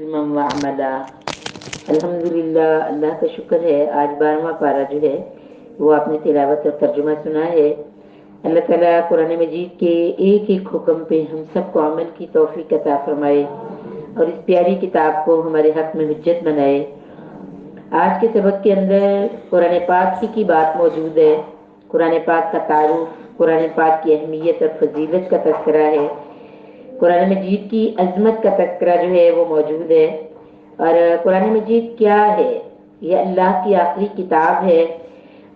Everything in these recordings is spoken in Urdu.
علما وعملا۔ الحمدللہ، اللہ کا شکر ہے، آج 12واں پارہ جو ہے وہ آپ نے تلاوت اور ترجمہ سنا ہے۔ اللہ تعالیٰ قرآن مجید کے ایک ایک حکم پہ ہم سب کو عمل کی توفیق عطا فرمائے اور اس پیاری کتاب کو ہمارے حق میں حجت بنائے۔ آج کے سبق کے اندر قرآن پاک کی بات موجود ہے۔ قرآن پاک کا تعارف، قرآن پاک کی اہمیت اور فضیلت کا تذکرہ ہے، قرآن مجید کی عظمت کا تذکرہ جو ہے وہ موجود ہے۔ اور قرآن مجید کیا ہے؟ یہ اللہ کی آخری کتاب ہے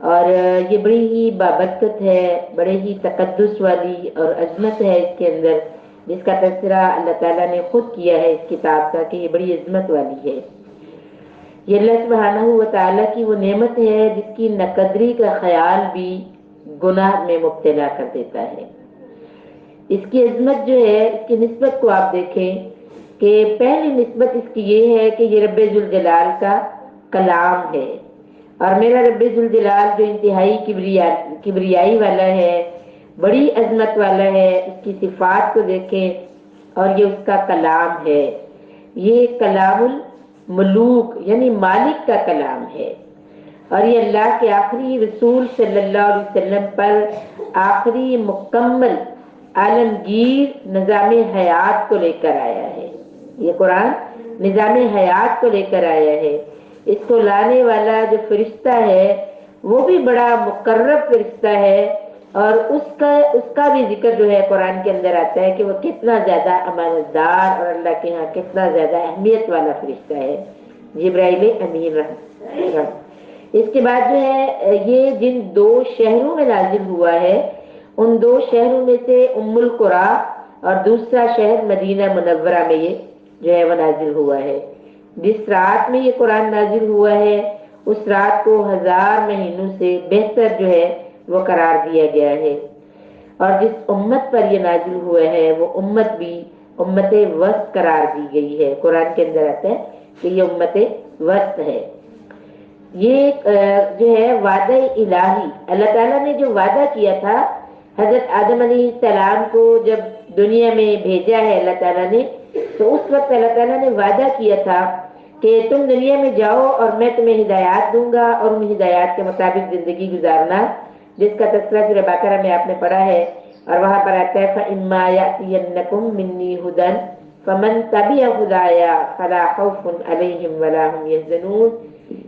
اور یہ بڑی ہی بابرکت ہے، بڑے ہی تقدس والی اور عظمت ہے اس کے اندر، جس کا تذکرہ اللہ تعالیٰ نے خود کیا ہے اس کتاب کا کہ یہ بڑی عظمت والی ہے۔ یہ اللہ سبحانہ و تعالیٰ کی وہ نعمت ہے جس کی ناقدری کا خیال بھی گناہ میں مبتلا کر دیتا ہے۔ اس کی عظمت جو ہے، اس کی نسبت کو آپ دیکھیں کہ پہلی نسبت اس کی یہ ہے کہ یہ رب ذوالجلال کا کلام ہے، اور میرا رب ذوالجلال جو انتہائی کبریائی والا ہے، بڑی عظمت والا ہے، اس کی صفات کو دیکھیں اور یہ اس کا کلام ہے۔ یہ کلام الملوک یعنی مالک کا کلام ہے، اور یہ اللہ کے آخری رسول صلی اللہ علیہ وسلم پر آخری مکمل عالمگیر نظام حیات کو لے کر آیا ہے۔ یہ قرآن نظام حیات کو لے کر آیا ہے۔ اس کو لانے والا جو فرشتہ ہے وہ بھی بڑا مقرب فرشتہ ہے، اور اس کا بھی ذکر جو ہے قرآن کے اندر آتا ہے کہ وہ کتنا زیادہ امانت دار اور اللہ کے ہاں کتنا زیادہ اہمیت والا فرشتہ ہے، جبرائیل امین رحمۃ۔ اس کے بعد جو ہے یہ جن دو شہروں میں نازل ہوا ہے، ان دو شہروں میں سے ام القری اور دوسرا شہر مدینہ منورہ میں یہ جو ہے وہ نازل ہوا ہے۔ جس رات میں یہ قرآن نازل ہوا ہے اس رات کو 1000 مہینوں سے بہتر جو ہے وہ قرار دیا گیا ہے، اور جس امت پر یہ نازل ہوا ہے وہ امت بھی امت وسط قرار دی گئی ہے۔ قرآن کے اندر آتا ہے کہ یہ امت وسط ہے۔ یہ جو ہے وعدہ الہی، اللہ تعالیٰ نے جو وعدہ کیا تھا حضرت آدم علیہ السلام کو جب دنیا میں بھیجا ہے اللہ تعالیٰ نے، تو اس وقت اللہ تعالیٰ نے وعدہ کیا تھا کہ تم دنیا میں جاؤ اور میں تمہیں ہدایات دوں گا اور ان ہدایات کے مطابق زندگی گزارنا، جس کا تذکرہ سورہ بقرہ میں آپ نے پڑھا ہے، اور وہاں پر آتا ہے فَإِمَّا يَأْتِيَنَّكُم مِّنِّي هُدًى فَمَن تَبِعَ هُدَايَا فَلَا خَوْفٌ عَلَيْهِمْ وَلَا هُمْ يَحْزَنُونَ۔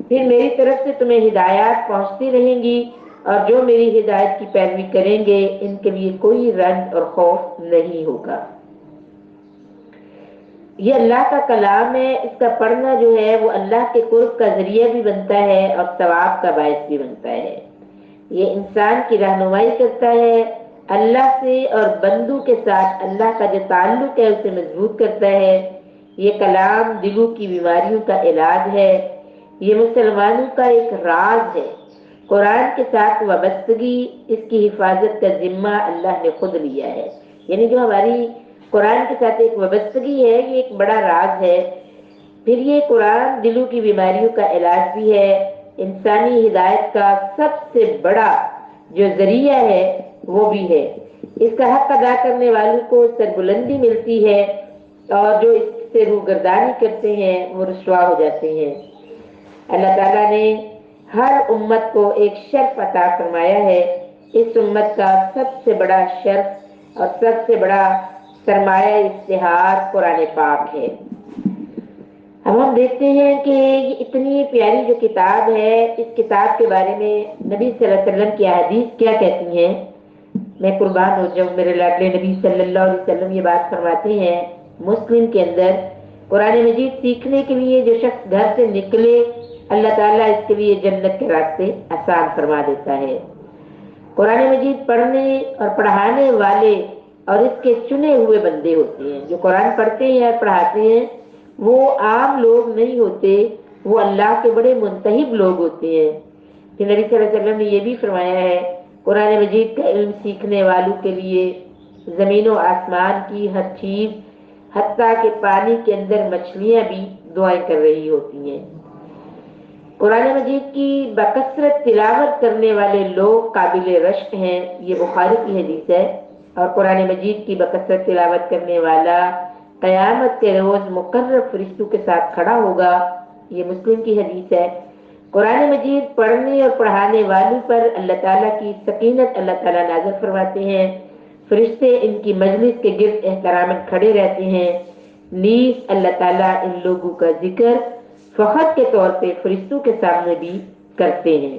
پھر میری طرف سے تمہیں ہدایات پہنچتی رہیں گی، اور جو میری ہدایت کی پیروی کریں گے ان کے لیے کوئی رنج اور خوف نہیں ہوگا۔ یہ اللہ کا کلام ہے، اس کا پڑھنا جو ہے وہ اللہ کے قرب کا ذریعہ بھی بنتا ہے اور ثواب کا باعث بھی بنتا ہے۔ یہ انسان کی رہنمائی کرتا ہے، اللہ سے اور بندوں کے ساتھ اللہ کا جو تعلق ہے اسے مضبوط کرتا ہے۔ یہ کلام دلوں کی بیماریوں کا علاج ہے، یہ مسلمانوں کا ایک راز ہے۔ قرآن کے ساتھ وابستگی، اس کی حفاظت کا ذمہ اللہ نے خود لیا ہے، یعنی جو ہماری قرآن کے ساتھ ایک وابستگی ہے یہ ایک بڑا راز ہے۔ پھر یہ قرآن دلوں کی بیماریوں کا علاج بھی ہے، انسانی ہدایت کا سب سے بڑا جو ذریعہ ہے وہ بھی ہے۔ اس کا حق ادا کرنے والوں کو سربلندی ملتی ہے، اور جو اس سے روگردانی کرتے ہیں وہ رسوا ہو جاتے ہیں۔ اللہ تعالیٰ نے ہر امت کو ایک شرف عطا فرمایا ہے، اس امت کا سب سے بڑا شرف اور سب سے بڑا سرمایہ اشتہار قرآن پاک ہے۔ اب ہم دیکھتے ہیں کہ یہ اتنی پیاری جو کتاب ہے، اس کتاب کے بارے میں نبی صلی اللہ علیہ وسلم کی احادیث کیا کہتی ہیں۔ میں قربان ہو جاؤں، میرے لاڈلے نبی صلی اللہ علیہ وسلم یہ بات فرماتے ہیں، مسلم کے اندر قرآن مجید سیکھنے کے لیے جو شخص گھر سے نکلے اللہ تعالیٰ اس کے لیے جنت کے راستے آسان فرما دیتا ہے۔ قرآن مجید پڑھنے اور پڑھانے والے اور اس کے چنے ہوئے بندے ہوتے ہیں، جو قرآن پڑھتے ہیں اور پڑھاتے ہیں وہ عام لوگ نہیں ہوتے، وہ اللہ کے بڑے منتخب لوگ ہوتے ہیں۔ کہ نبی صلی اللہ علیہ وسلم نے یہ بھی فرمایا ہے قرآن مجید کا علم سیکھنے والوں کے لیے زمین و آسمان کی ہر چیز حتیٰ کہ پانی کے اندر مچھلیاں بھی دعائیں کر رہی ہوتی ہیں۔ قرآن مجید کی بکثرت تلاوت کرنے والے لوگ قابل رشک ہیں، یہ بخاری کی حدیث ہے، اور قرآن مجید کی بکثرت تلاوت کرنے والا قیامت کے روز مقرر فرشتوں کے ساتھ کھڑا ہوگا. یہ مسلم کی حدیث ہے. قرآن مجید پڑھنے اور پڑھانے والوں پر اللہ تعالیٰ کی سکینت اللہ تعالیٰ نازل فرماتے ہیں. فرشتے ان کی مجلس کے گرد احترام کھڑے رہتے ہیں. نیز اللہ تعالیٰ ان لوگوں کا ذکر فخر کے طور پہ فرشتوں کے سامنے بھی کرتے ہیں.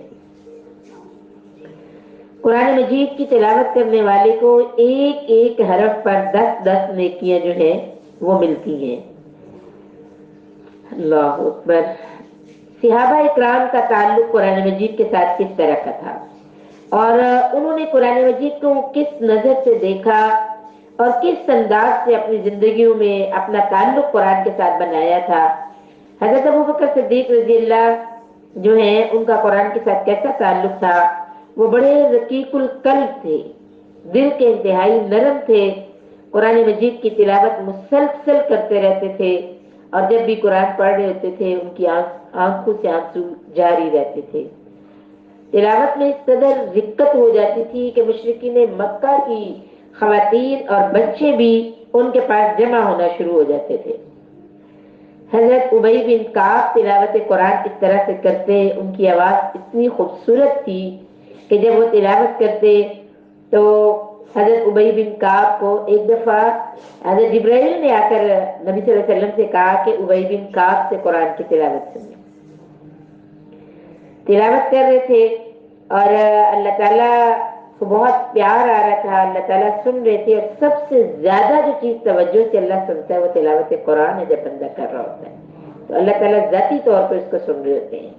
قرآن مجید کی تلاوت کرنے والے کو ایک ایک حرف پر 10 نیکیاں جو ہیں وہ ملتی ہیں. اللہ اکبر. صحابہ اکرام کا تعلق قرآن مجید کے ساتھ کس طرح کا تھا اور انہوں نے قرآن مجید کو کس نظر سے دیکھا اور کس انداز سے اپنی زندگیوں میں اپنا تعلق قرآن کے ساتھ بنایا تھا. حضرت ابوبکر صدیق رضی اللہ جو ہیں ان کا قرآن کے ساتھ کیسا تعلق تھا. وہ بڑے رقیق القلب تھے, دل کے انتہائی نرم تھے. قرآن مجید کی تلاوت مسلسل کرتے رہتے تھے اور جب بھی قرآن پڑھ رہے ہوتے تھے ان کی آنکھوں سے آنسو جاری رہتے تھے. تلاوت میں اس قدر دقت ہو جاتی تھی کہ مشرکین مکہ کی خواتین اور بچے بھی ان کے پاس جمع ہونا شروع ہو جاتے تھے. حضرت ابی بن کعب تلاوت قرآن اس طرح سے کرتے, ان کی آواز اتنی خوبصورت تھی کہ جب وہ تلاوت کرتے تو حضرت ابی بن کعب کو ایک دفعہ حضرت جبرائیل نے آ کر نبی صلی اللہ علیہ وسلم سے کہا کہ ابی بن کعب سے قرآن کی تلاوت سنیں. تلاوت کر رہے تھے اور اللہ تعالیٰ کو بہت پیار آ رہا تھا, اللہ تعالیٰ سن رہے تھے. اور سب سے زیادہ جو چیز توجہ سے اللہ سنتا ہے وہ تلاوت قرآن ہے. جب بندہ کر رہا ہوتا ہے تو اللہ تعالیٰ ذاتی طور پر اس کو سن رہے ہوتے ہیں.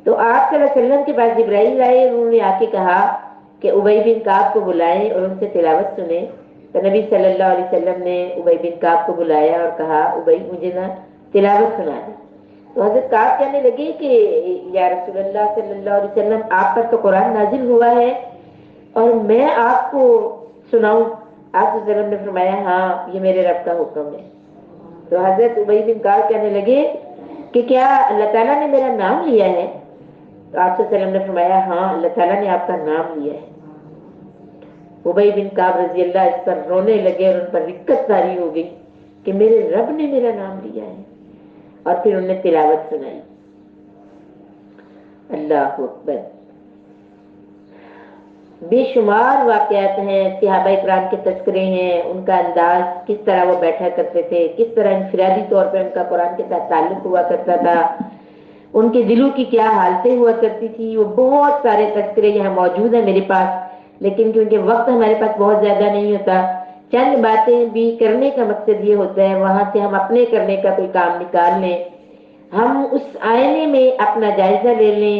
تو آپ صلی اللہ علیہ وسلم کے پاس جبرائیل آئے, انہوں نے آ کے کہا کہ ابی بن کعب کو بلائیں اور ان سے تلاوت سنیں. تو نبی صلی اللہ علیہ وسلم نے ابی بن کعب کو بلایا اور کہا ابی مجھے نا تلاوت سنا دیں. تو حضرت کعب کہنے لگے کہ یا رسول اللہ صلی اللہ علیہ وسلم آپ پر تو قرآن نازل ہوا ہے اور میں آپ کو سناؤں. آپ صلی اللہ علیہ وسلم نے فرمایا ہاں یہ میرے رب کا حکم ہے. تو حضرت ابی بن کعب کہنے لگے کہ کیا اللہ تعالیٰ نے میرا نام لیا ہے؟ تو آپ صلی اللہ علیہ وسلم نے فرمایا ہاں اللہ تعالیٰ نے آپ کا نام لیا ہے. ابی بن کعب رضی اللہ اس پر رونے لگے اور ان پر رقت طاری ہو گئی کہ میرے رب نے میرا نام لیا ہے. اور پھر انہوں نے تلاوت سنائی. اللہ اکبر. بے شمار واقعات ہیں, صحابہ اکرام کے تذکرے ہیں, ان کا انداز کس طرح وہ بیٹھا کرتے تھے, کس طرح انفرادی طور پر ان کا قرآن کے ساتھ تعلق ہوا کرتا تھا, ان کے دلوں کی کیا حالتیں ہوا کرتی تھی. وہ بہت سارے تذکرے یہاں موجود ہیں میرے پاس, لیکن کیونکہ وقت ہمارے پاس بہت زیادہ نہیں ہوتا, چند باتیں بھی کرنے کا مقصد یہ ہوتا ہے وہاں سے ہم اپنے کرنے کا کوئی کام نکال لیں, ہم اس آئینے میں اپنا جائزہ لے لیں,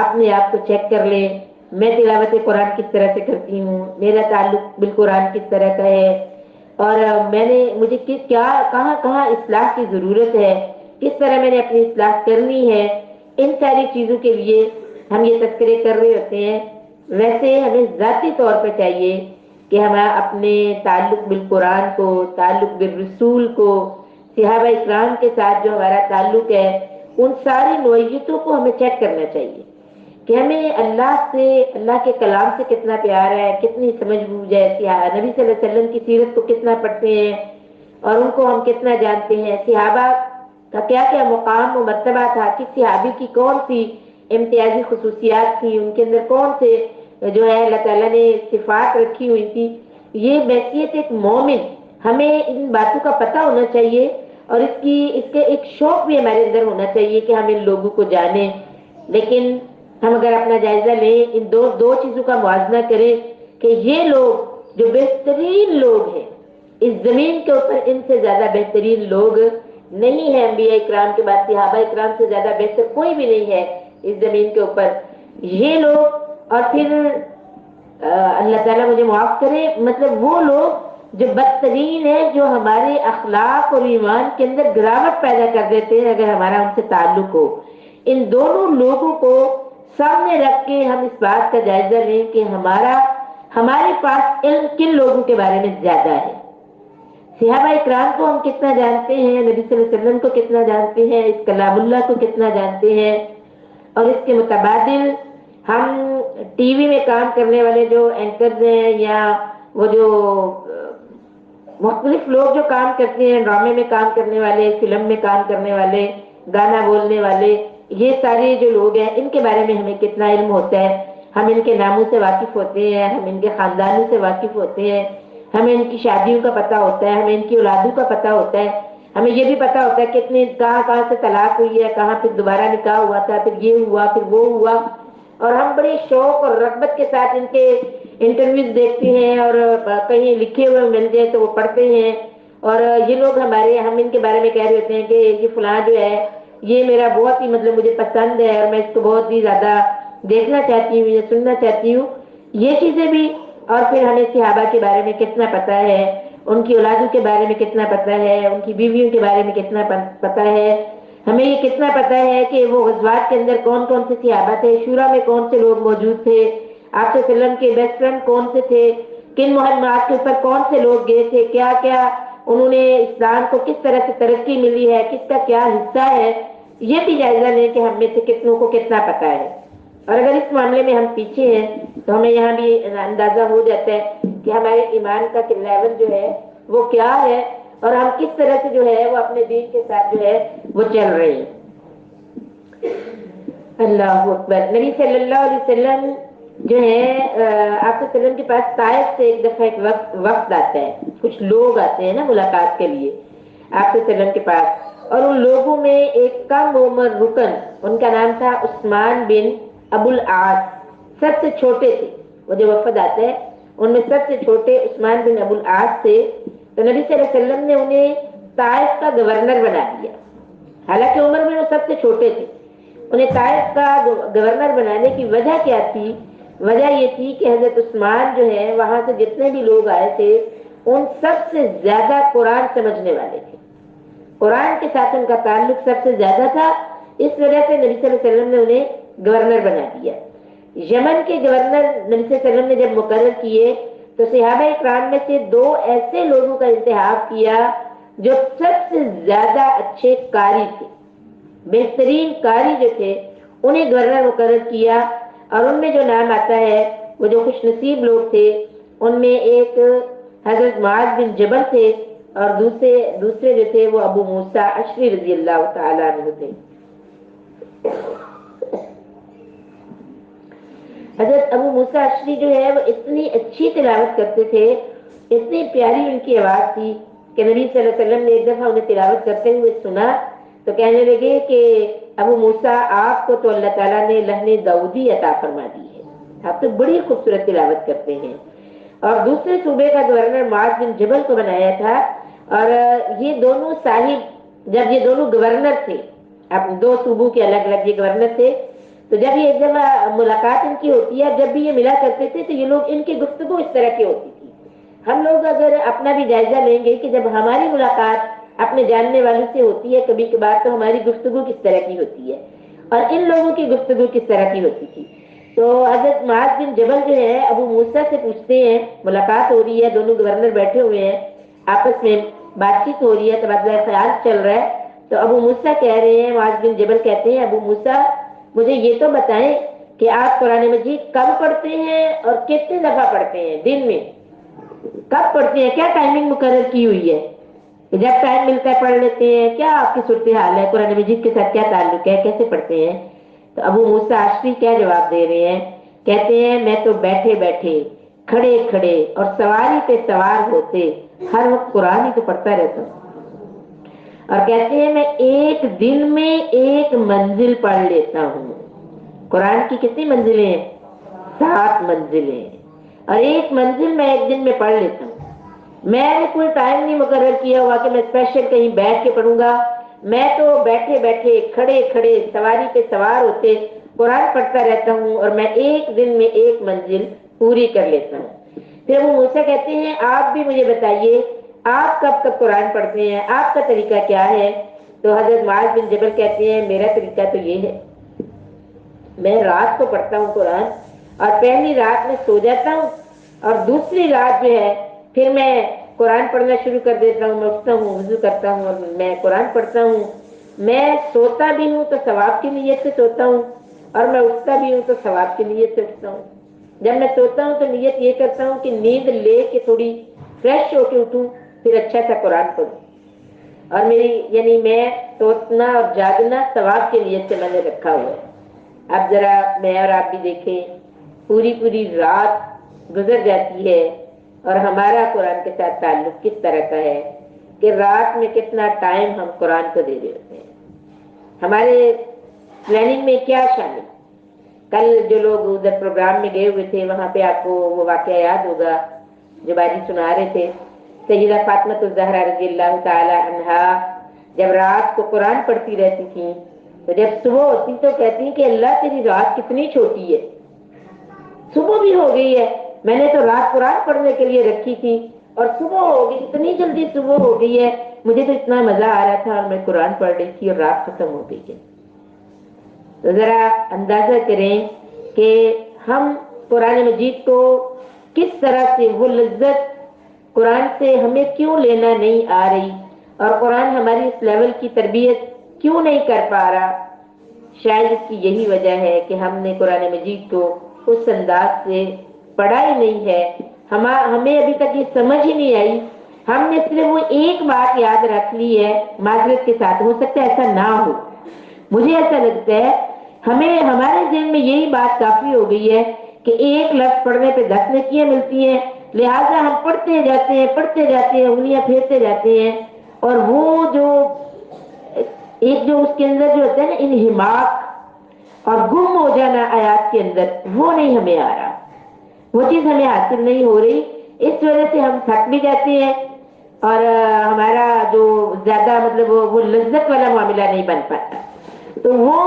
اپنے آپ کو چیک کر لیں. میں تلاوت قرآن کس طرح سے کرتی ہوں, میرا تعلق بالقرآن کس طرح کا ہے, اور مجھے کہاں کہاں اصلاح کی ضرورت ہے, کس طرح میں نے اپنی اصلاح کرنی ہے. ان ساری چیزوں کے لیے ہم یہ تذکرے کر رہے ہوتے ہیں. ویسے ہمیں ذاتی طور پہ چاہیے کہ ہم اپنے تعلق بالقرآن کو, تعلق بالرسول کو, صحابہ اکرام کے ساتھ جو ہمارا تعلق ہے ان ساری نوعیتوں کو ہمیں چیک کرنا چاہیے کہ ہمیں اللہ سے, اللہ کے کلام سے کتنا پیار ہے, کتنی سمجھ بوجھ ہے, نبی صلی اللہ علیہ وسلم کی سیرت کو کتنا پڑھتے ہیں اور ان کو ہم کتنا جانتے ہیں, صحابہ کا کیا کیا مقام و مرتبہ تھا, کس صحابی کی کون سی امتیازی خصوصیات تھی, ان کے اندر کون سے جو ہے اللہ تعالیٰ نے صفات رکھی ہوئی تھی. یہ بحیثیت ایک مومن ہمیں ان باتوں کا پتہ ہونا چاہیے اور اس کے ایک شوق بھی ہمارے اندر ہونا چاہیے کہ ہم ان لوگوں کو جانیں. لیکن ہم اگر اپنا جائزہ لیں, ان دو چیزوں کا موازنہ کریں کہ یہ لوگ جو بہترین لوگ ہیں اس زمین کے اوپر, ان سے زیادہ بہترین لوگ نہیں ہے. انبیاء اکرام کے بعد صحابہ اکرام سے زیادہ بہتر کوئی بھی نہیں ہے اس زمین کے اوپر. یہ لوگ اور پھر اللہ تعالیٰ مجھے معاف کرے, مطلب وہ لوگ جو بدترین ہیں, جو ہمارے اخلاق اور ایمان کے اندر گراوٹ پیدا کر دیتے ہیں اگر ہمارا ان سے تعلق ہو. ان دونوں لوگوں کو سامنے رکھ کے ہم اس بات کا جائزہ لیں کہ ہمارے پاس علم کن لوگوں کے بارے میں زیادہ ہے. صحابہ اکرام کو ہم کتنا جانتے ہیں, نبی صلی اللہ علیہ وسلم کو کتنا جانتے ہیں, اس کلام اللہ کو کتنا جانتے ہیں, اور اس کے متبادل ہم ٹی وی میں کام کرنے والے جو اینکرز ہیں یا وہ جو مختلف لوگ جو کام کرتے ہیں، ڈرامے میں کام کرنے والے، فلم میں کام کرنے والے، گانا بولنے والے، یہ سارے جو لوگ ہیں ان کے بارے میں ہمیں کتنا علم ہوتا ہے؟ ہم ان کے ناموں سے واقف ہوتے ہیں، ہم ان کے خاندانوں سے واقف ہوتے ہیں، ہمیں ان کی شادیوں کا پتہ ہوتا ہے، ہمیں ان کی اولادوں کا پتہ ہوتا ہے، ہمیں یہ بھی پتہ ہوتا ہے کتنے کہاں کہاں سے طلاق ہوئی ہے، کہاں پھر دوبارہ نکاح ہوا تھا، پھر یہ ہوا پھر وہ ہوا، اور ہم بڑے شوق اور رغبت کے ساتھ ان کے انٹرویوز دیکھتے ہیں، اور کہیں لکھے ہوئے مل جائے تو وہ پڑھتے ہیں، اور یہ لوگ ہم ان کے بارے میں کہہ رہے ہوتے ہیں کہ یہ فلاں جو ہے یہ میرا بہت ہی مطلب مجھے پسند ہے اور میں اس کو بہت ہی زیادہ دیکھنا چاہتی ہوں یا سننا چاہتی ہوں، یہ چیزیں بھی۔ اور پھر ہمیں صحابہ کے بارے میں کتنا پتا ہے، ان کی اولادوں کے بارے میں کتنا پتا ہے، ان کی بیویوں کے بارے میں کتنا پتا ہے، ہمیں یہ کتنا پتا ہے کہ وہ غزوات کے اندر کون کون سے صحابہ تھے، شورا میں کون سے لوگ موجود تھے، آپ صلی اللہ علیہ وسلم کے بیسٹ فرینڈ کون سے تھے، کن مہمات کے اوپر کون سے لوگ گئے تھے، کیا کیا انہوں نے اسلام کو کس طرح سے ترقی ملی ہے، کس کا کیا حصہ ہے، یہ بھی جائزہ لیں کہ ہم میں سے کتنوں کو کتنا پتا ہے۔ اور اگر اس معاملے میں ہم پیچھے ہیں تو ہمیں یہاں بھی اندازہ ہو جاتا ہے کہ ہمارے ایمان کا لیول جو ہے وہ کیا ہے، اور ہم کس طرح سے جو ہے وہ اپنے دین کے ساتھ جو ہے وہ چل رہے ہیں۔ اللہ اکبر۔ نبی صلی اللہ علیہ وسلم جو ہے آپ کے وسلم کے پاس طائف سے ایک دفعہ ایک وقت آتا ہے، کچھ لوگ آتے ہیں نا ملاقات کے لیے آپ کے وسلم کے پاس، اور ان لوگوں میں ایک کم عمر رکن، ان کا نام تھا عثمان بن ابو العاص، سب سے چھوٹے تھے، وہ جو وفد آتے ہیں ان میں سب سے چھوٹے عثمان بن ابو العاص تھے، تو نبی صلی اللہ علیہ وسلم نے انہیں طائف کا گورنر بنا دیا، حالانکہ عمر میں وہ سب سے چھوٹے تھے۔ انہیں طائف کا گورنر بنانے کی وجہ کیا تھی؟ وجہ یہ تھی کہ حضرت عثمان جو ہے وہاں سے جتنے بھی لوگ آئے تھے ان سب سے زیادہ قرآن سمجھنے والے تھے، قرآن کے ساتھ ان کا تعلق سب سے زیادہ تھا، اس وجہ سے نبی صلی اللہ علیہ وسلم نے انہیں گورنر بنا دیا۔ یمن کے گورنر نبی صلی اللہ علیہ وسلم نے جب مقرر کیے تو صحابہ کرام میں سے دو ایسے لوگوں کا انتخاب کیا جو سب سے زیادہ اچھے قاری تھے، بہترین قاری جو تھے انہیں گورنر مقرر کیا، اور ان میں جو نام آتا ہے وہ جو خوش نصیب لوگ تھے ان میں ایک حضرت معاذ بن جبل تھے، اور دوسرے جو تھے وہ ابو موسیٰ اشعری رضی اللہ تعالیٰ عنہ تھے۔ حضرت ابو موسیٰ اشعری جو ہے وہ اتنی اچھی تلاوت کرتے تھے، اتنی پیاری ان کی آواز تھی کہ نبی صلی اللہ علیہ وسلم نے ایک دفعہ انہیں تلاوت کرتے ہوئے سنا تو کہنے لگے کہ ابو موسیٰ آپ کو تو اللہ تعالیٰ نے لہن داؤدی عطا فرما دی ہے، آپ تو بڑی خوبصورت تلاوت کرتے ہیں۔ اور دوسرے صوبے کا گورنر معاذ بن جبل کو بنایا تھا، اور یہ دونوں صاحب جب یہ دونوں گورنر تھے، اب دو صوبوں کے الگ الگ یہ گورنر تھے، تو جب یہ ایک دفعہ ملاقات ان کی ہوتی ہے، جب بھی یہ ملا کرتے تھے تو یہ لوگ ان کی گفتگو اس طرح کی ہوتی تھی۔ ہم لوگ اگر اپنا بھی جائزہ لیں گے کہ جب ہماری ملاقات اپنے جاننے والوں سے ہوتی ہے کبھی کبھار تو ہماری گفتگو کس طرح کی ہوتی ہے، اور ان لوگوں کی گفتگو کس طرح کی ہوتی تھی۔ تو حضرت معاذ بن جبل جو ہے ابو موسیٰ سے پوچھتے ہیں، ملاقات ہو رہی ہے، دونوں گورنر بیٹھے ہوئے ہیں، آپس میں بات چیت ہو رہی ہے، تبادلہ خیال چل رہا ہے، تو ابو موسیٰ کہہ رہے ہیں، معاذ بن جبل کہتے ہیں ابو موسیٰ مجھے یہ تو بتائیں کہ آپ قرآن مجید کب پڑھتے ہیں اور کتنے دفعہ پڑھتے ہیں دن میں، کب پڑھتے ہیں، کیا ٹائمنگ مقرر کی ہوئی ہے کہ جب ٹائم ملتا ہے پڑھ لیتے ہیں، کیا آپ کی صورتحال ہے، قرآن مجید کے ساتھ کیا تعلق ہے، کیسے پڑھتے ہیں؟ تو ابو موسیٰ اشعری کیا جواب دے رہے ہیں؟ کہتے ہیں میں تو بیٹھے بیٹھے، کھڑے کھڑے اور سواری پہ سوار ہوتے ہر وقت قرآن ہی تو پڑھتا رہتا ہوں، اور کہتے ہیں میں ایک دن میں ایک منزل پڑھ لیتا ہوں۔ قرآن کی کتنی منزلیں ہیں؟ 7 منزلیں، اور ایک منزل میں ایک دن میں پڑھ لیتا ہوں۔ میں نے کوئی ٹائم نہیں مقرر کیا ہوا کہ میں اسپیشل کہیں بیٹھ کے پڑھوں گا، میں تو بیٹھے بیٹھے کھڑے کھڑے سواری پہ سوار ہوتے قرآن پڑھتا رہتا ہوں، اور میں ایک دن میں ایک منزل پوری کر لیتا ہوں۔ پھر وہ مجھ سے کہتے ہیں آپ بھی مجھے بتائیے آپ کب کب قرآن پڑھتے ہیں، آپ کا طریقہ کیا ہے؟ تو حضرت معاذ بن جبل کہتے ہیں میرا طریقہ تو یہ ہے، میں رات کو پڑھتا ہوں قرآن، اور پہلی رات میں سو جاتا ہوں، اور دوسری رات جو ہے پھر میں قرآن پڑھنا شروع کر دیتا ہوں، میں اٹھتا ہوں وضو کرتا ہوں اور میں قرآن پڑھتا ہوں۔ میں سوتا بھی ہوں تو ثواب کی نیت سے سوتا ہوں، اور میں اٹھتا بھی ہوں تو ثواب کی نیت سے اٹھتا ہوں۔ جب میں سوتا ہوں تو نیت یہ کرتا ہوں کہ نیند لے کے تھوڑی فریش ہو کے اٹھوں، پھر اچھا سا قرآن پڑھوں. اور میری یعنی میں سوچنا اور جاگنا ثواب کے نیت سے میں نے رکھا ہوا ہے. اب ذرا میں اور آپ بھی دیکھیں, پوری پوری رات گزر جاتی ہے اور ہمارا قرآن کے ساتھ تعلق کس طرح کا ہے کہ رات میں کتنا ٹائم ہم قرآن کو دے دیتے ہیں. ہمارے پلاننگ میں کیا شامل. کل جو لوگ ادھر پروگرام میں گئے ہوئے تھے وہاں پہ آپ کو وہ واقعہ یاد ہوگا جو باجی سنا رہے تھے, سیدہ فاطمہ الزہرا رضی اللہ تعالی عنہا جب رات کو قرآن پڑھتی رہتی تھیں تو جب صبح ہوتی تو کہتی کہ اللہ تیری رات کتنی چھوٹی ہے, صبح بھی ہو گئی ہے, میں نے تو رات قرآن پڑھنے کے لیے رکھی تھی اور صبح ہو گئی, اتنی جلدی صبح ہو گئی ہے, مجھے تو اتنا مزہ آ رہا تھا اور میں قرآن پڑھ رہی تھی اور رات ختم ہو گئی ہے. تو ذرا اندازہ کریں کہ ہم قرآن مجید کو کس طرح سے وہ لذت قرآن سے ہمیں کیوں لینا نہیں آ رہی اور قرآن ہماری اس لیول کی تربیت کیوں نہیں کر پا رہا. شاید اس کی یہی وجہ ہے کہ ہم نے قرآن مجید کو اس انداز سے پڑھا ہی نہیں ہے. ہمیں ابھی تک یہ سمجھ ہی نہیں آئی. ہم نے صرف وہ ایک بات یاد رکھ لی ہے, معذرت کے ساتھ ہو سکتا ہے ایسا نہ ہو, مجھے ایسا لگتا ہے ہمیں ہمارے ذہن میں یہی بات کافی ہو گئی ہے کہ ایک لفظ پڑھنے پہ 10 نیکیاں ملتی ہیں, لہٰذا ہم پڑھتے جاتے ہیں انگلیاں پھیرتے جاتے ہیں. اور وہ جو ایک جو اس کے اندر جو ہوتا ہے نا انہماک اور گم ہو جانا آیات کے اندر, وہ نہیں ہمیں آ رہا, وہ چیز ہمیں حاصل نہیں ہو رہی. اس وجہ سے ہم تھک بھی جاتے ہیں اور ہمارا جو زیادہ مطلب وہ لذت والا معاملہ نہیں بن پاتا. تو وہ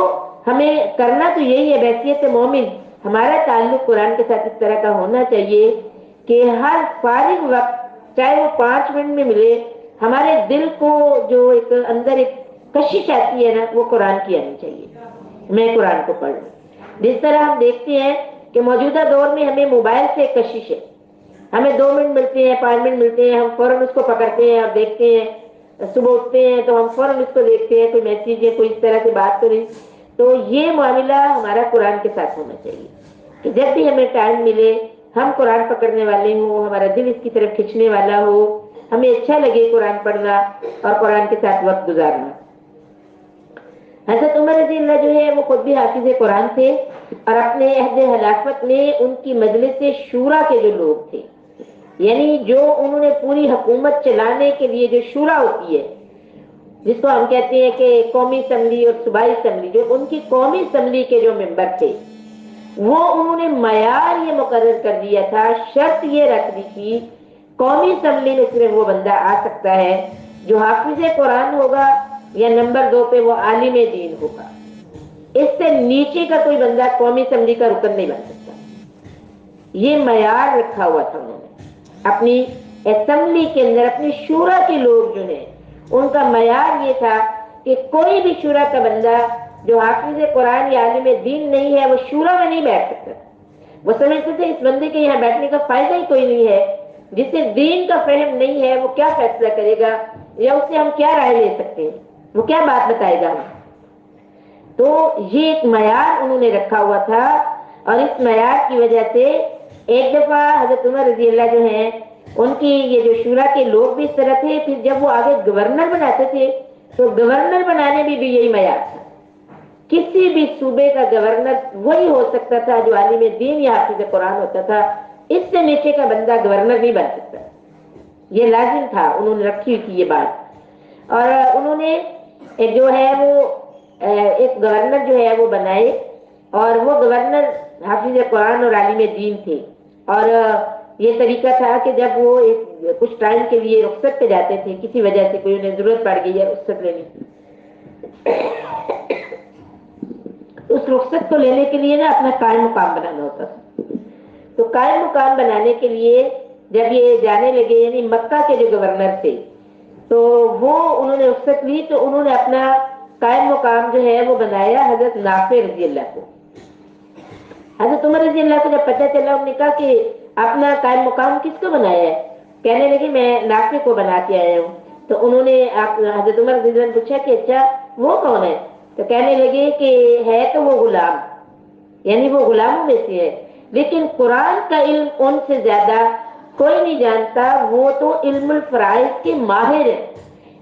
ہمیں کرنا تو یہی ہے بحیثیت مومن, ہمارا تعلق قرآن کے ساتھ اس طرح کا ہونا چاہیے کہ ہر فارغ وقت چاہے وہ 5 منٹ میں ملے, ہمارے دل کو جو ایک اندر ایک کشش آتی ہے نا وہ قرآن کی آنی چاہیے. میں قرآن کو پڑھ لوں. جس طرح ہم دیکھتے ہیں کہ موجودہ دور میں ہمیں موبائل سے کشش ہے, ہمیں 2 منٹ ملتے ہیں 5 منٹ ملتے ہیں, ہم فوراً اس کو پکڑتے ہیں اور دیکھتے ہیں. صبح اٹھتے ہیں تو ہم فوراً اس کو دیکھتے ہیں, کوئی میسیج ہے, کوئی اس طرح سے بات تو نہیں. تو یہ معاملہ ہمارا قرآن کے ساتھ ہونا چاہیے کہ جب بھی ہمیں ٹائم ملے ہم قرآن پکڑنے والے ہوں, ہمارا دل اس کی طرف کھینچنے والا ہو, ہمیں اچھا لگے قرآن پڑھنا اور قرآن کے ساتھ وقت گزارنا. حضرت عمر رضی اللہ جو ہے وہ خود بھی حافظ قرآن تھے اور اپنے عہد خلافت میں ان کی مجلس شورا کے جو لوگ تھے, یعنی جو انہوں نے پوری حکومت چلانے کے لیے جو شورا ہوتی ہے جس کو ہم کہتے ہیں کہ قومی اسمبلی اور صوبائی اسمبلی, جو ان کی قومی اسمبلی کے جو ممبر تھے وہ انہوں نے معیار یہ مقرر کر دیا تھا, شرط یہ رکھ دی تھی قومی اسمبلی میں صرف وہ بندہ آ سکتا ہے جو حافظ قرآن ہوگا یا نمبر 2 پہ وہ عالم دین ہوگا. اس سے نیچے کا کوئی بندہ قومی اسمبلی کا رکن نہیں بن سکتا. یہ معیار رکھا ہوا تھا انہوں نے اپنی اسمبلی کے اندر. اپنی شورا کے لوگ جو ہیں ان کا معیار یہ تھا کہ کوئی بھی شورا کا بندہ جو حافظ قرآن یا عالم دین نہیں ہے وہ شورا میں نہیں بیٹھ سکتا. وہ سمجھتے تھے اس بندے کے یہاں بیٹھنے کا فائدہ ہی کوئی نہیں ہے, جسے دین کا فہم نہیں ہے وہ کیا فیصلہ کرے گا یا اس سے ہم کیا رائے لے سکتے ہیں, وہ کیا بات بتائے گا ہمیں. تو یہ ایک معیار انہوں نے رکھا ہوا تھا اور اس معیار کی وجہ سے ایک دفعہ حضرت عمر رضی اللہ جو ہیں ان کی یہ جو شورا کے لوگ بھی اس طرح تھے, پھر جب وہ آگے گورنر بناتے تھے تو گورنر بنانے میں بھی یہی معیار تھا. کسی بھی صوبے کا گورنر وہی ہو سکتا تھا جو عالم دین یا حافظ قرآن ہوتا تھا, اس سے نیچے کا بندہ گورنر نہیں بن سکتا. یہ لازم تھا, انہوں نے رکھی تھی یہ بات. اور انہوں نے جو ہے وہ ایک گورنر جو ہے وہ بنائے اور وہ گورنر حافظ قرآن اور عالم دین تھے. اور یہ طریقہ تھا کہ جب وہ کچھ ٹائم کے لیے رخصت پہ جاتے تھے, کسی وجہ سے کوئی انہیں ضرورت پڑ گئی ہے رخصت لینے کی, اس رخصت کو لینے کے لیے نا اپنا قائم مقام بنانا ہوتا تھا. تو قائم مقام بنانے کے لیے جب یہ جانے لگے, یعنی مکہ کے جو گورنر تھے تو وہ انہوں نے رخصت لی تو انہوں نے اپنا قائم مقام جو ہے وہ بنایا حضرت نافع رضی اللہ کو. حضرت عمر رضی اللہ کو جب پتہ چلا انہوں نے کہا کہ اپنا قائم مقام کس کو بنایا ہے, کہنے لگے میں نافع کو بنا کے آیا ہوں. تو انہوں نے حضرت عمر رضی اللہ نے پوچھا کہ اچھا وہ کون ہے, تو کہنے لگے کہ ہے تو وہ غلام, یعنی وہ غلاموں میں سے ہے, لیکن قرآن کا علم ان سے زیادہ کوئی نہیں جانتا، وہ تو علم الفرائض کے ماہر ہیں،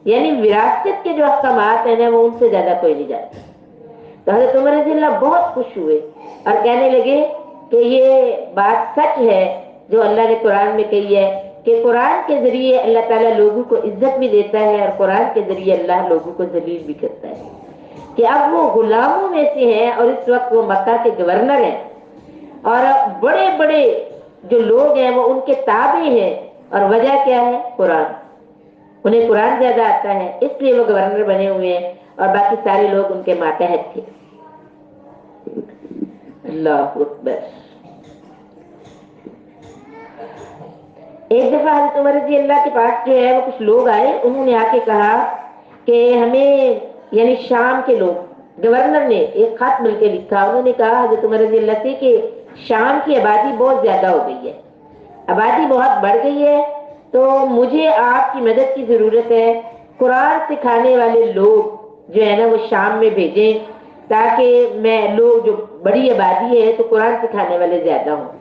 یعنی وراثت کے جو احکامات ہیں نا وہ ان سے زیادہ کوئی نہیں جانتا۔ تو حضرت عمر رضی اللہ بہت خوش ہوئے اور کہنے لگے کہ یہ بات سچ ہے جو اللہ نے قرآن میں کہی ہے کہ قرآن کے ذریعے اللہ تعالیٰ لوگوں کو عزت بھی دیتا ہے اور قرآن کے ذریعے اللہ لوگوں کو ذلیل بھی کرتا ہے، کہ اب وہ غلاموں میں سے ہیں اور اس وقت وہ مکہ کے گورنر ہیں اور بڑے بڑے جو لوگ ہیں وہ ان کے تابع ہیں، اور وجہ کیا ہے؟ قرآن، انہیں قرآن زیادہ آتا ہے اس لیے وہ گورنر بنے ہوئے ہیں اور باقی سارے لوگ ان کے ماتحت تھے۔ اللہ اکبر۔ ایک دفعہ حضرت عمر رضی اللہ کے پاس جو ہے وہ کچھ لوگ آئے، انہوں نے آ کے کہا کہ ہمیں، یعنی شام کے لوگ، گورنر نے ایک خط مل کے لکھا، انہوں نے کہا حضرت عمر رضی اللہ سے کہ شام کی آبادی بہت زیادہ ہو گئی ہے، آبادی بہت بڑھ گئی ہے، تو مجھے آپ کی مدد کی ضرورت ہے، قرآن سکھانے والے لوگ جو ہے نا وہ شام میں بھیجیں تاکہ میں لوگ، جو بڑی آبادی ہے تو قرآن سکھانے والے زیادہ ہوں۔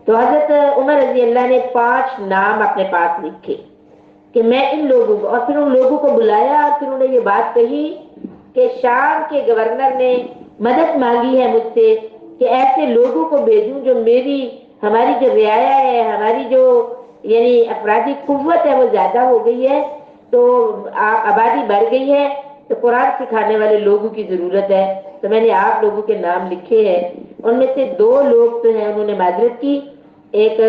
تو حضرت عمر رضی اللہ نے 5 نام اپنے پاس لکھے کہ میں ان لوگوں کو، اور پھر ان لوگوں کو بلایا اور پھر انہیں یہ بات کہی کہ شام کے گورنر نے مدد مانگی ہے مجھ سے کہ ایسے لوگوں کو بھیجوں جو ہماری جو رعایا ہے، ہماری جو یعنی افرادی قوت ہے وہ زیادہ ہو گئی ہے، تو آبادی بڑھ گئی ہے، تو قرآن سکھانے والے لوگوں کی ضرورت ہے، تو میں نے آپ لوگوں کے نام لکھے ہیں۔ ان میں سے 2 لوگ تو ہیں انہوں نے معذرت کی، ایک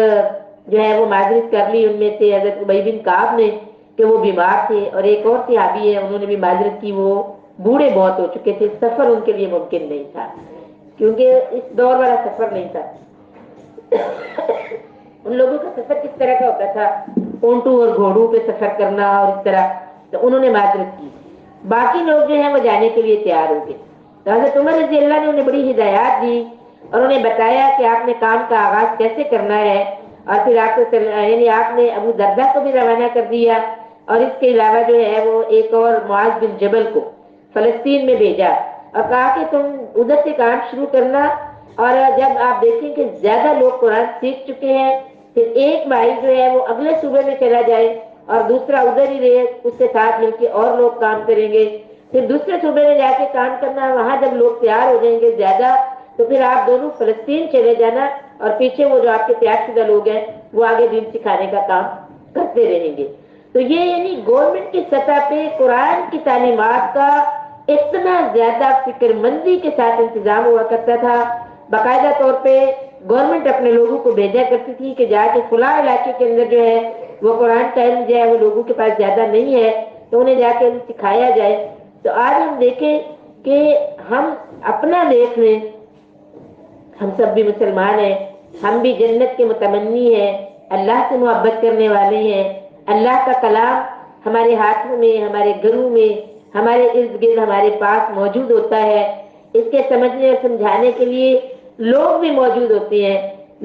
جو ہے وہ معذرت کر لی ان میں سے حضرت ابی بن کعب نے کہ وہ بیمار تھے، اور ایک اور صحابی ہے انہوں نے بھی معذرت کی، وہ بوڑھے بہت ہو چکے تھے، سفر ان کے لیے ممکن نہیں تھا کیونکہ اس دور والا سفر نہیں تھا۔ ان لوگوں کا سفر کس طرح کا ہوتا تھا؟ اونٹوں اور گھوڑوں پہ سفر کرنا اور اس طرح، تو انہوں نے معذرت کی، باقی لوگ جو ہیں وہ جانے کے لیے تیار ہو گئے۔ تو حضرت عمر رضی اللہ نے انہیں بڑی ہدایات دی اور انہیں بتایا کہ آپ نے کام کا آغاز کیسے کرنا ہے، اور پھر یعنی آپ نے ابو دردہ کو بھی روانہ کر دیا، اور اس کے علاوہ جو ہے وہ ایک اور معاذ بن جبل کو فلسطین میں بھیجا اور کہا کہ تم ادھر سے کام شروع کرنا، اور جب آپ دیکھیں کہ زیادہ لوگ قرآن سیکھ چکے ہیں پھر ایک بھائی جو ہے وہ اگلے صوبے میں چلا جائے اور دوسرا ادھر ہی رہے، اس کے ساتھ مل کے اور لوگ کام کریں گے، پھر دوسرے صوبے میں جا کے کام کرنا، وہاں جب لوگ تیار ہو جائیں گے زیادہ تو پھر آپ دونوں فلسطین چلے جانا، اور پیچھے وہ جو آپ کے تیار شدہ لوگ ہیں وہ آگے دین سکھانے کا کام کرتے رہیں گے۔ تو یہ یعنی گورنمنٹ کی سطح پہ قرآن کی تعلیمات کا اتنا زیادہ فکر مندی کے ساتھ انتظام ہوا کرتا تھا، باقاعدہ طور پہ گورنمنٹ اپنے لوگوں کو بھیجا کرتی تھی کہ جا کے فلاں علاقے کے اندر جو ہے وہ قرآن کا علم جو ہے وہ لوگوں کے پاس زیادہ نہیں ہے تو انہیں جا کے علم سکھایا جائے۔ تو آج ہم دیکھیں کہ ہم اپنا دیکھ لیں، ہم سب بھی مسلمان ہیں، ہم بھی جنت کے متمنی ہیں، اللہ سے محبت کرنے والے ہیں، اللہ کا کلام ہمارے ہاتھوں میں، ہمارے گھروں میں، ہمارے ارد گرد ہمارے پاس موجود ہوتا ہے، اس کے سمجھنے اور سمجھانے کے لیے لوگ بھی موجود ہوتے ہیں،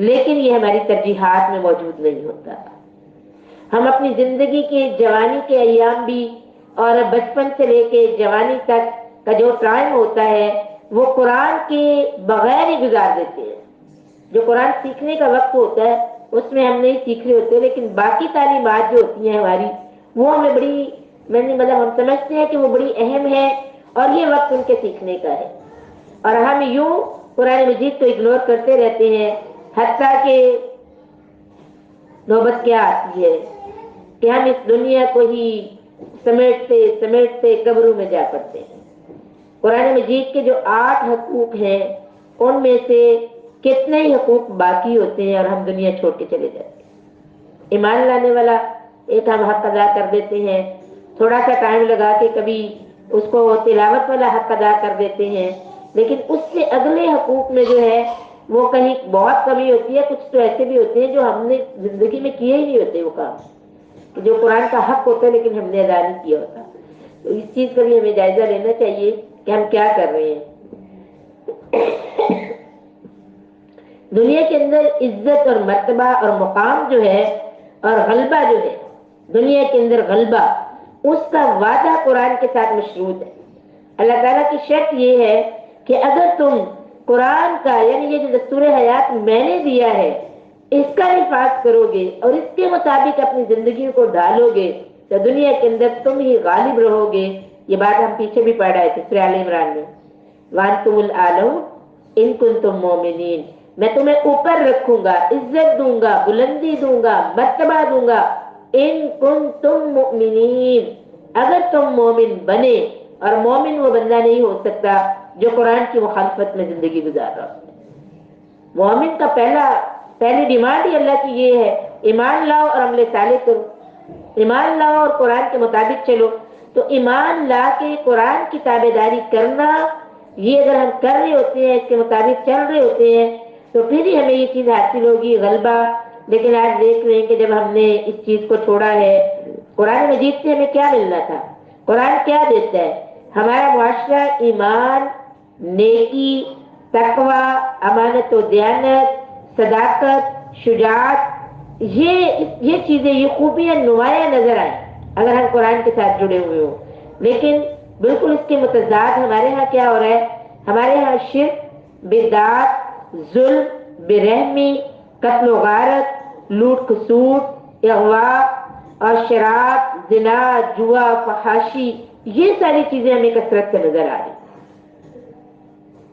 لیکن یہ ہماری ترجیحات میں موجود نہیں ہوتا۔ ہم اپنی زندگی کے جوانی کے ایام بھی اور بچپن سے لے کے جوانی تک کا جو ٹائم ہوتا ہے وہ قرآن کے بغیر ہی گزار دیتے ہیں۔ جو قرآن سیکھنے کا وقت ہوتا ہے اس میں ہم نہیں سیکھ رہے ہوتے، لیکن باقی تعلیمات جو ہوتی ہیں ہماری وہ ہمیں بڑی، ہم سمجھتے ہیں کہ وہ بڑی اہم ہے اور یہ وقت ان کے سیکھنے کا ہے، اور ہم یوں قرآن مجید کو اگنور کرتے رہتے ہیں، حتیٰ کہ نوبت کیا آتی ہے کہ ہم اس دنیا کو ہی سمیٹتے سمیٹتے قبروں میں جا پڑتے ہیں۔ قرآن مجید کے جو 8 حقوق ہیں ان میں سے کتنے ہی حقوق باقی ہوتے ہیں اور ہم دنیا چھوڑ کے چلے جاتے ہیں۔ ایمان لانے والا ایک ہم حق ادا کر دیتے ہیں، تھوڑا سا ٹائم لگا کے کبھی اس کو تلاوت والا حق ادا کر دیتے ہیں، لیکن اس سے اگلے حقوق میں جو ہے وہ کہیں بہت کمی ہوتی ہے۔ کچھ تو ایسے بھی ہوتے ہیں جو ہم نے زندگی میں کیے ہی نہیں ہوتے وہ کام، کہ جو قرآن کا حق ہوتا ہے لیکن ہم نے ادا نہیں کیا ہوتا۔ تو اس چیز کا بھی ہمیں جائزہ لینا چاہیے کہ ہم کیا کر رہے ہیں۔ دنیا کے اندر عزت اور مرتبہ اور مقام جو ہے اور غلبہ جو ہے، دنیا کے اندر غلبہ، اس کا وعدہ قرآن کے ساتھ مشروط ہے۔ اللہ تعالیٰ کی شرط یہ ہے کہ اگر تم قرآن کا، یعنی یہ جو دستور حیات میں نے دیا ہے اس کا نفاذ کرو گے اور اس کے مطابق اپنی زندگیوں کو ڈھالو گے تو دنیا کے اندر تم ہی غالب رہو گے. یہ بات ہم پیچھے بھی پڑھ رہے تھے سورہ آل عمران میں. وَأَنْتُمُ الْأَعْلَوْنَ إِن كُنتُم مُؤْمِنِينَ. میں تمہیں اوپر رکھوں گا، عزت دوں گا، بلندی دوں گا، مرتبہ دوں گا. ان کنتم مؤمنین، اگر تم مومن بنے. اور مومن وہ بندہ نہیں ہو سکتا جو قرآن کی مخالفت میں زندگی گزار رہا ہو. مومن کا پہلی ڈیمانڈ ہی اللہ کی یہ ہے، ایمان لاؤ اور عمل صالح کرو. ایمان لاؤ اور قرآن کے مطابق چلو. تو ایمان لا کے قرآن کی تابع داری کرنا، یہ اگر ہم کر رہے ہوتے ہیں، اس کے مطابق چل رہے ہوتے ہیں، تو پھر ہی ہمیں یہ چیز حاصل ہوگی، غلبہ. لیکن آج دیکھ رہے ہیں کہ جب ہم نے اس چیز کو چھوڑا ہے، قرآن مجید سے ہمیں کیا ملنا تھا؟ قرآن کیا دیتا ہے؟ ہمارا معاشرہ ایمان، نیکی، تقوی، امانت و دیانت، صداقت، شجاعت، یہ چیزیں، یہ خوبیاں نمایاں نظر آئیں اگر ہم قرآن کے ساتھ جڑے ہوئے ہوں. لیکن بالکل اس کے متضاد ہمارے ہاں کیا ہو رہا ہے؟ ہمارے ہاں شرک، بدعات، ظلم، بے رحمی، قتل و غارت، لوٹ کسوٹ، اغوا اور شراب، زنا، جوا، فحاشی، یہ ساری چیزیں ہمیں کثرت سے نظر آ رہی.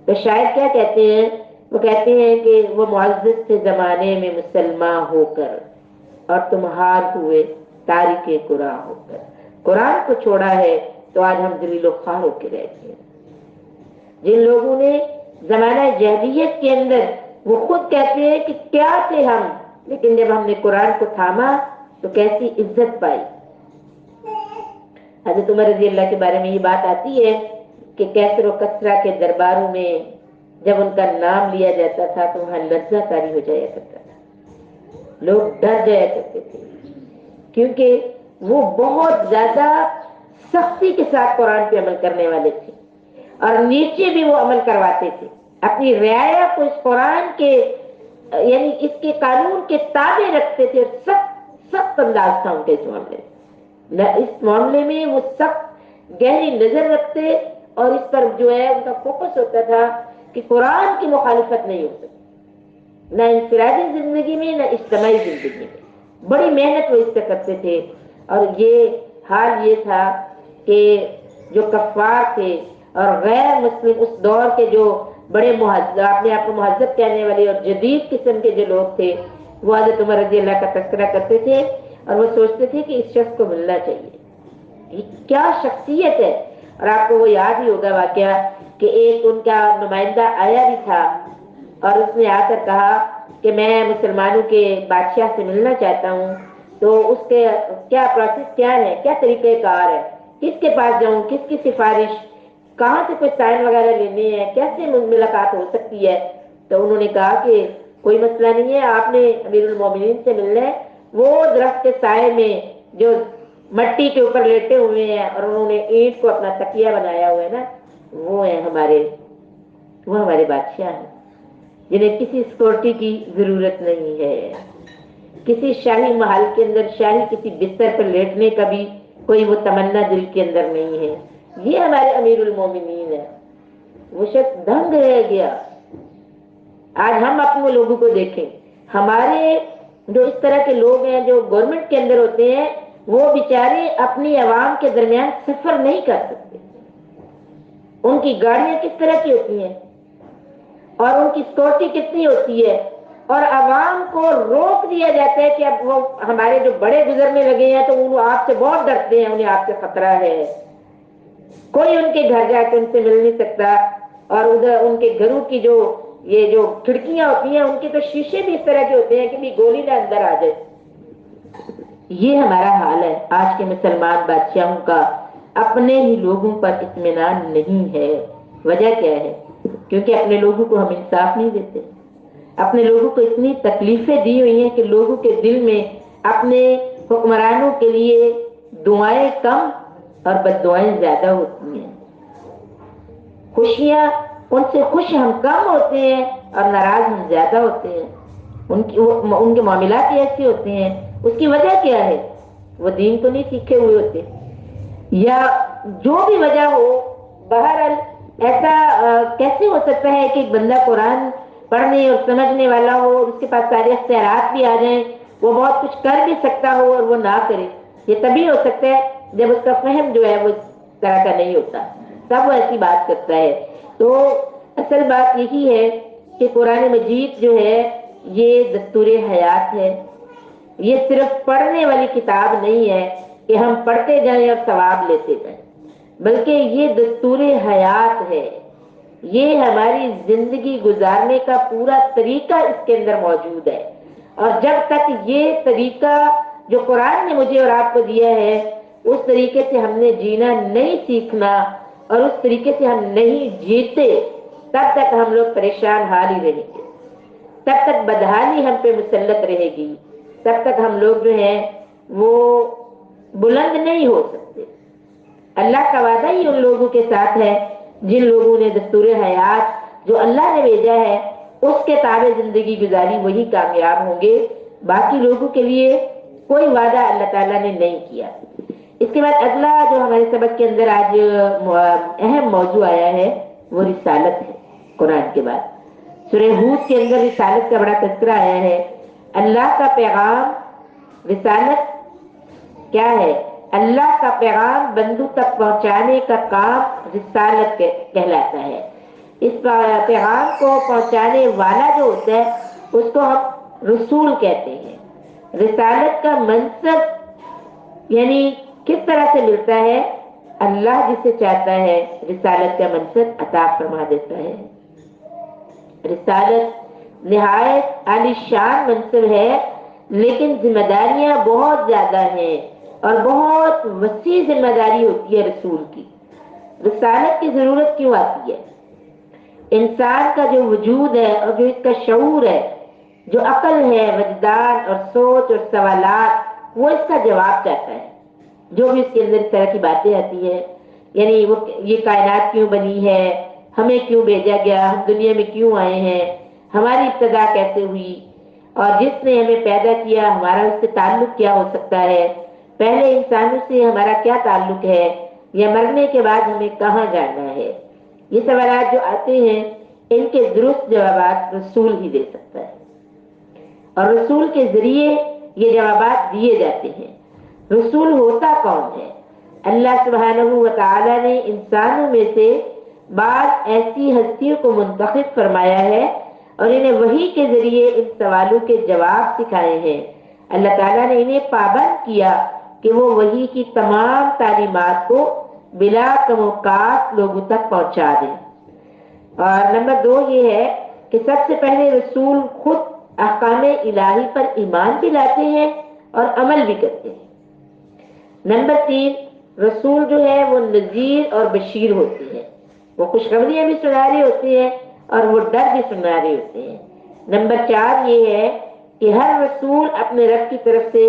تو شاید کیا کہتے ہیں؟ وہ کہتے ہیں کہ وہ معزز سے زمانے میں مسلمان ہو کر اور تم ہار ہوئے تاریک قرآن ہو کر. قرآن کو چھوڑا ہے تو آج ہم ذلیل و خوار ہو کے رہتے ہیں. جن لوگوں نے زمانہ جاہلیت کے اندر، وہ خود کہتے ہیں کہ کیا تھے ہم، لیکن جب ہم نے قرآن کو تھاما تو کیسی عزت پائی. حضرت عمر رضی اللہ کے بارے میں یہ بات آتی ہے کہ کیسر و کسرا کے درباروں میں جب ان کا نام لیا جاتا تھا تو وہاں لرزہ طاری ہو جایا کرتا تھا، لوگ ڈر جایا کرتے تھے، کیونکہ وہ بہت زیادہ سختی کے ساتھ قرآن پہ عمل کرنے والے تھے اور نیچے بھی وہ عمل کرواتے تھے. اپنی رعایا کو اس قرآن کے، یعنی اس کے قانون کے تابع رکھتے تھے. سخت انداز تھا ان کے اس معاملے میں. اس معاملے میں وہ سخت گہری نظر رکھتے اور اس پر جو ہے ان کا فوکس ہوتا تھا کہ قرآن کی مخالفت نہیں ہو سکتی، نہ انفرادی زندگی میں نہ اجتماعی زندگی میں. بڑی محنت وہ اس پہ کرتے تھے. اور یہ حال یہ تھا کہ جو کفار تھے اور غیر مسلم اس دور کے جو بڑے مہذب، اپنے آپ کو مہذب کہنے والے اور جدید قسم کے جو لوگ تھے، وہ حضرت عمر رضی اللہ کا تذکرہ کرتے تھے اور وہ سوچتے تھے کہ اس شخص کو ملنا چاہیے، یہ کیا شخصیت ہے. اور آپ کو وہ یاد ہی ہوگا واقعہ کہ ایک ان کا نمائندہ آیا بھی تھا اور اس نے آ کر کہا کہ میں مسلمانوں کے بادشاہ سے ملنا چاہتا ہوں، تو اس کے کیا پروسیس کیا ہے، کیا طریقہ کار ہے، کس کے پاس جاؤں، کس کی سفارش، کہاں سے کوئی سائن وغیرہ لینے ہیں، کیسے ملاقات ہو سکتی ہے. تو انہوں نے کہا کہ کوئی مسئلہ نہیں ہے، آپ نے امیر المومنین سے ملنا ہے. وہ درخت کے سائے میں جو مٹی کے اوپر لیٹے ہوئے ہیں اور انہوں نے اینٹ کو اپنا تکیہ بنایا ہوا ہے نا، وہ ہیں ہمارے بادشاہ ہیں، جنہیں کسی سیکورٹی کی ضرورت نہیں ہے، کسی شاہی محل کے اندر شاہی کسی بستر پر لیٹنے کا بھی کوئی وہ تمنا دل کے اندر نہیں ہے. یہ ہمارے امیر المومنین ہے. وہ شخص دنگ رہ گیا. آج ہم اپنے لوگوں کو دیکھیں، ہمارے جو اس طرح کے لوگ ہیں جو گورنمنٹ کے اندر ہوتے ہیں، وہ بیچارے اپنی عوام کے درمیان سفر نہیں کر سکتے. ان کی گاڑیاں کس طرح کی ہوتی ہیں اور ان کی سیکورٹی کتنی ہوتی ہے، اور عوام کو روک دیا جاتا ہے کہ اب وہ ہمارے جو بڑے گزرنے لگے ہیں تو وہ آپ سے بہت ڈرتے ہیں، انہیں آپ سے خطرہ ہے. کوئی ان کے گھر جا کے ان سے مل نہیں سکتا. اور ادھر ان کے گھروں کی یہ جو کھڑکیاں ہوتی ہیں، ان کے تو شیشے بھی اس طرح کے ہوتے ہیں کہ بھی گولی نہ اندر آ جائے. یہ ہمارا حال ہے آج کے مسلمان بادشاہوں کا. اپنے ہی لوگوں پر اطمینان نہیں ہے. وجہ کیا ہے؟ کیونکہ اپنے لوگوں کو ہم انصاف نہیں دیتے. اپنے لوگوں کو اتنی تکلیفیں دی ہوئی ہیں کہ لوگوں کے دل میں اپنے حکمرانوں کے لیے دعائیں کم اور بددعائیں زیادہ ہوتی ہیں. خوشیاں ان سے خوش ہم کم ہوتے ہیں اور ناراض ہم زیادہ ہوتے ہیں. ان کے معاملات ایسے ہوتے ہیں. اس کی وجہ کیا ہے؟ وہ دین تو نہیں سیکھے ہوئے ہوتے، یا جو بھی وجہ ہو. بہرحال ایسا کیسے ہو سکتا ہے کہ ایک بندہ قرآن پڑھنے اور سمجھنے والا ہو اور اس کے پاس سارے اختیارات بھی آ جائیں، وہ بہت کچھ کر بھی سکتا ہو اور وہ نہ کرے، یہ تبھی ہو سکتا ہے جب اس کا فہم جو ہے وہ اس طرح کا نہیں ہوتا، تب وہ ایسی بات کرتا ہے۔ تو اصل بات یہی ہے کہ قرآن مجید جو ہے یہ دستور حیات ہے، یہ صرف پڑھنے والی کتاب نہیں ہے کہ ہم پڑھتے جائیں اور ثواب لیتے جائیں، بلکہ یہ دستور حیات ہے، یہ ہماری زندگی گزارنے کا پورا طریقہ اس کے اندر موجود ہے۔ اور جب تک یہ طریقہ جو قرآن نے مجھے اور آپ کو دیا ہے اس طریقے سے ہم نے جینا نہیں سیکھنا اور اس طریقے سے ہم نہیں جیتے، تب تک ہم لوگ پریشان حال ہی رہیں گے، تب تک بدحالی ہم پہ مسلط رہے گی، تب تک ہم لوگ جو ہیں وہ بلند نہیں ہو سکتے۔ اللہ کا وعدہ ہی ان لوگوں کے ساتھ ہے جن لوگوں نے دستور حیات جو اللہ نے بھیجا ہے اس کے تابع زندگی گزاری، وہی کامیاب ہوں گے، باقی لوگوں کے لیے کوئی وعدہ اللہ تعالیٰ نے نہیں کیا۔ اس کے بعد اگلا جو ہمارے سبق کے اندر آج اہم موضوع آیا ہے وہ رسالت ہے۔ قرآن کے بعد سورہ ہود کے اندر رسالت کا بڑا تذکرہ آیا ہے۔ اللہ کا پیغام، رسالت کیا ہے؟ اللہ کا پیغام بندوں تک پہنچانے کا کام رسالت کہلاتا ہے۔ اس پیغام کو پہنچانے والا جو ہوتا ہے اس کو ہم رسول کہتے ہیں۔ رسالت کا منصب یعنی کس طرح سے ملتا ہے؟ اللہ جسے چاہتا ہے رسالت کا منصب عطا فرما دیتا ہے۔ رسالت نہایت عالی شان منصب ہے، لیکن ذمہ داریاں بہت زیادہ ہیں اور بہت وسیع ذمہ داری ہوتی ہے رسول کی۔ رسالت کی ضرورت کیوں آتی ہے؟ انسان کا جو وجود ہے اور جو اس کا شعور ہے، جو عقل ہے، وجدان اور سوچ اور سوالات، وہ اس کا جواب چاہتا ہے۔ جو بھی اس کے اندر اس طرح کی باتیں آتی ہیں، یعنی وہ یہ کائنات کیوں بنی ہے، ہمیں کیوں بھیجا گیا، ہم دنیا میں کیوں آئے ہیں، ہماری ابتدا کیسے ہوئی، اور جس نے ہمیں پیدا کیا ہمارا اس سے تعلق کیا ہو سکتا ہے، پہلے انسانوں سے ہمارا کیا تعلق ہے، یا مرنے کے بعد ہمیں کہاں جانا ہے، یہ سوالات جو آتے ہیں ان کے درست جوابات رسول ہی دے سکتا ہے، اور رسول کے ذریعے یہ جوابات دیے جاتے ہیں۔ رسول ہوتا کون ہے؟ اللہ سبحانہ و تعالی نے انسانوں میں سے بعض ایسی ہستیوں کو منتخب فرمایا ہے اور انہیں وحی کے ذریعے ان سوالوں کے جواب سکھائے ہیں۔ اللہ تعالیٰ نے انہیں پابند کیا کہ وہ وحی کی تمام تعلیمات کو بلا کم و کاست لوگوں تک پہنچا دیں۔ اور نمبر 2 یہ ہے کہ سب سے پہلے رسول خود احکام الہی پر ایمان بھی لاتے ہیں اور عمل بھی کرتے ہیں۔ نمبر 3 رسول جو ہے وہ نذیر اور بشیر ہوتے ہیں، وہ خوشخبریاں بھی سنا رہے ہوتے ہیں اور وہ ڈر بھی سنا رہے ہوتے ہیں۔ نمبر 4 یہ ہے کہ ہر رسول اپنے رب کی طرف سے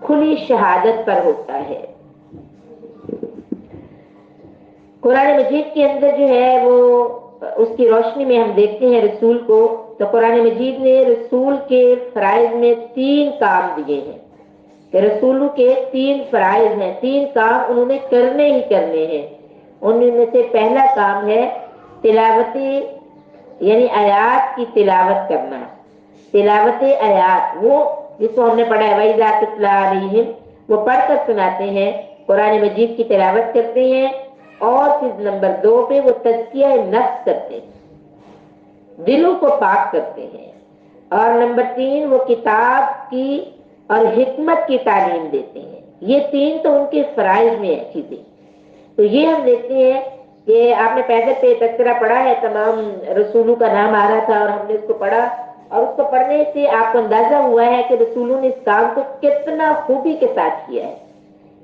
کھلی شہادت پر ہوتا ہے۔ قرآن مجید کے اندر جو ہے وہ اس کی روشنی میں ہم دیکھتے ہیں رسول کو، تو قرآن مجید نے رسول کے فرائض میں 3 کام دیے ہیں کہ رسولوں کے 3 فرائض ہیں، 3 کام انہوں نے کرنے ہی کرنے ہیں۔ ان میں سے پہلا کام ہے تلاوت، یعنی آیات کی تلاوت کرنا۔ تلاوت آیات، وہ جس کو ہم نے پڑھا ہے وَإِذَا تُتْلَىٰ عَلَيْهِمْ، وہ پڑھ کر سناتے ہیں، قرآن مجید کی تلاوت کرتے ہیں، اور پھر نمبر 2 پہ وہ تزکیہ نفس کرتے ہیں، دلوں کو پاک کرتے ہیں، اور نمبر 3 وہ کتاب کی اور حکمت کی تعلیم دیتے ہیں۔ یہ 3 تو ان کے فرائض میں ہے چیزیں۔ تو یہ ہم دیکھتے ہیں کہ آپ نے پہلے پہ تذکرہ پڑھا ہے، تمام رسولوں کا نام آ رہا تھا اور ہم نے اس کو پڑھا، اور اس کو پڑھنے سے آپ کو اندازہ ہوا ہے کہ رسولوں نے اس کام کو کتنا خوبی کے ساتھ کیا ہے،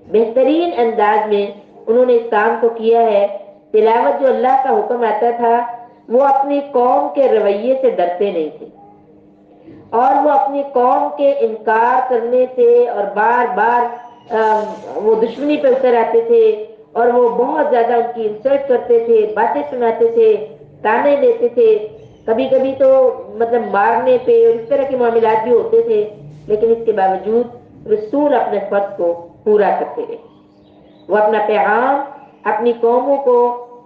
بہترین انداز میں انہوں نے اس کام کو کیا ہے۔ تلاوت جو اللہ کا حکم آتا تھا وہ اپنی قوم کے رویے سے ڈرتے نہیں تھے، اور وہ اپنی قوم کے انکار کرنے سے اور بار بار وہ دشمنی پہ اتر آتے تھے، اور وہ بہت زیادہ ان کی انسلٹ کرتے تھے، باتیں سناتے تھے، تانے دیتے تھے، کبھی کبھی تو مطلب مارنے پہ اور اس طرح کے معاملات بھی ہوتے تھے، لیکن اس کے باوجود رسول اپنے فرض کو پورا کرتے رہے۔ وہ اپنا پیغام اپنی قوموں کو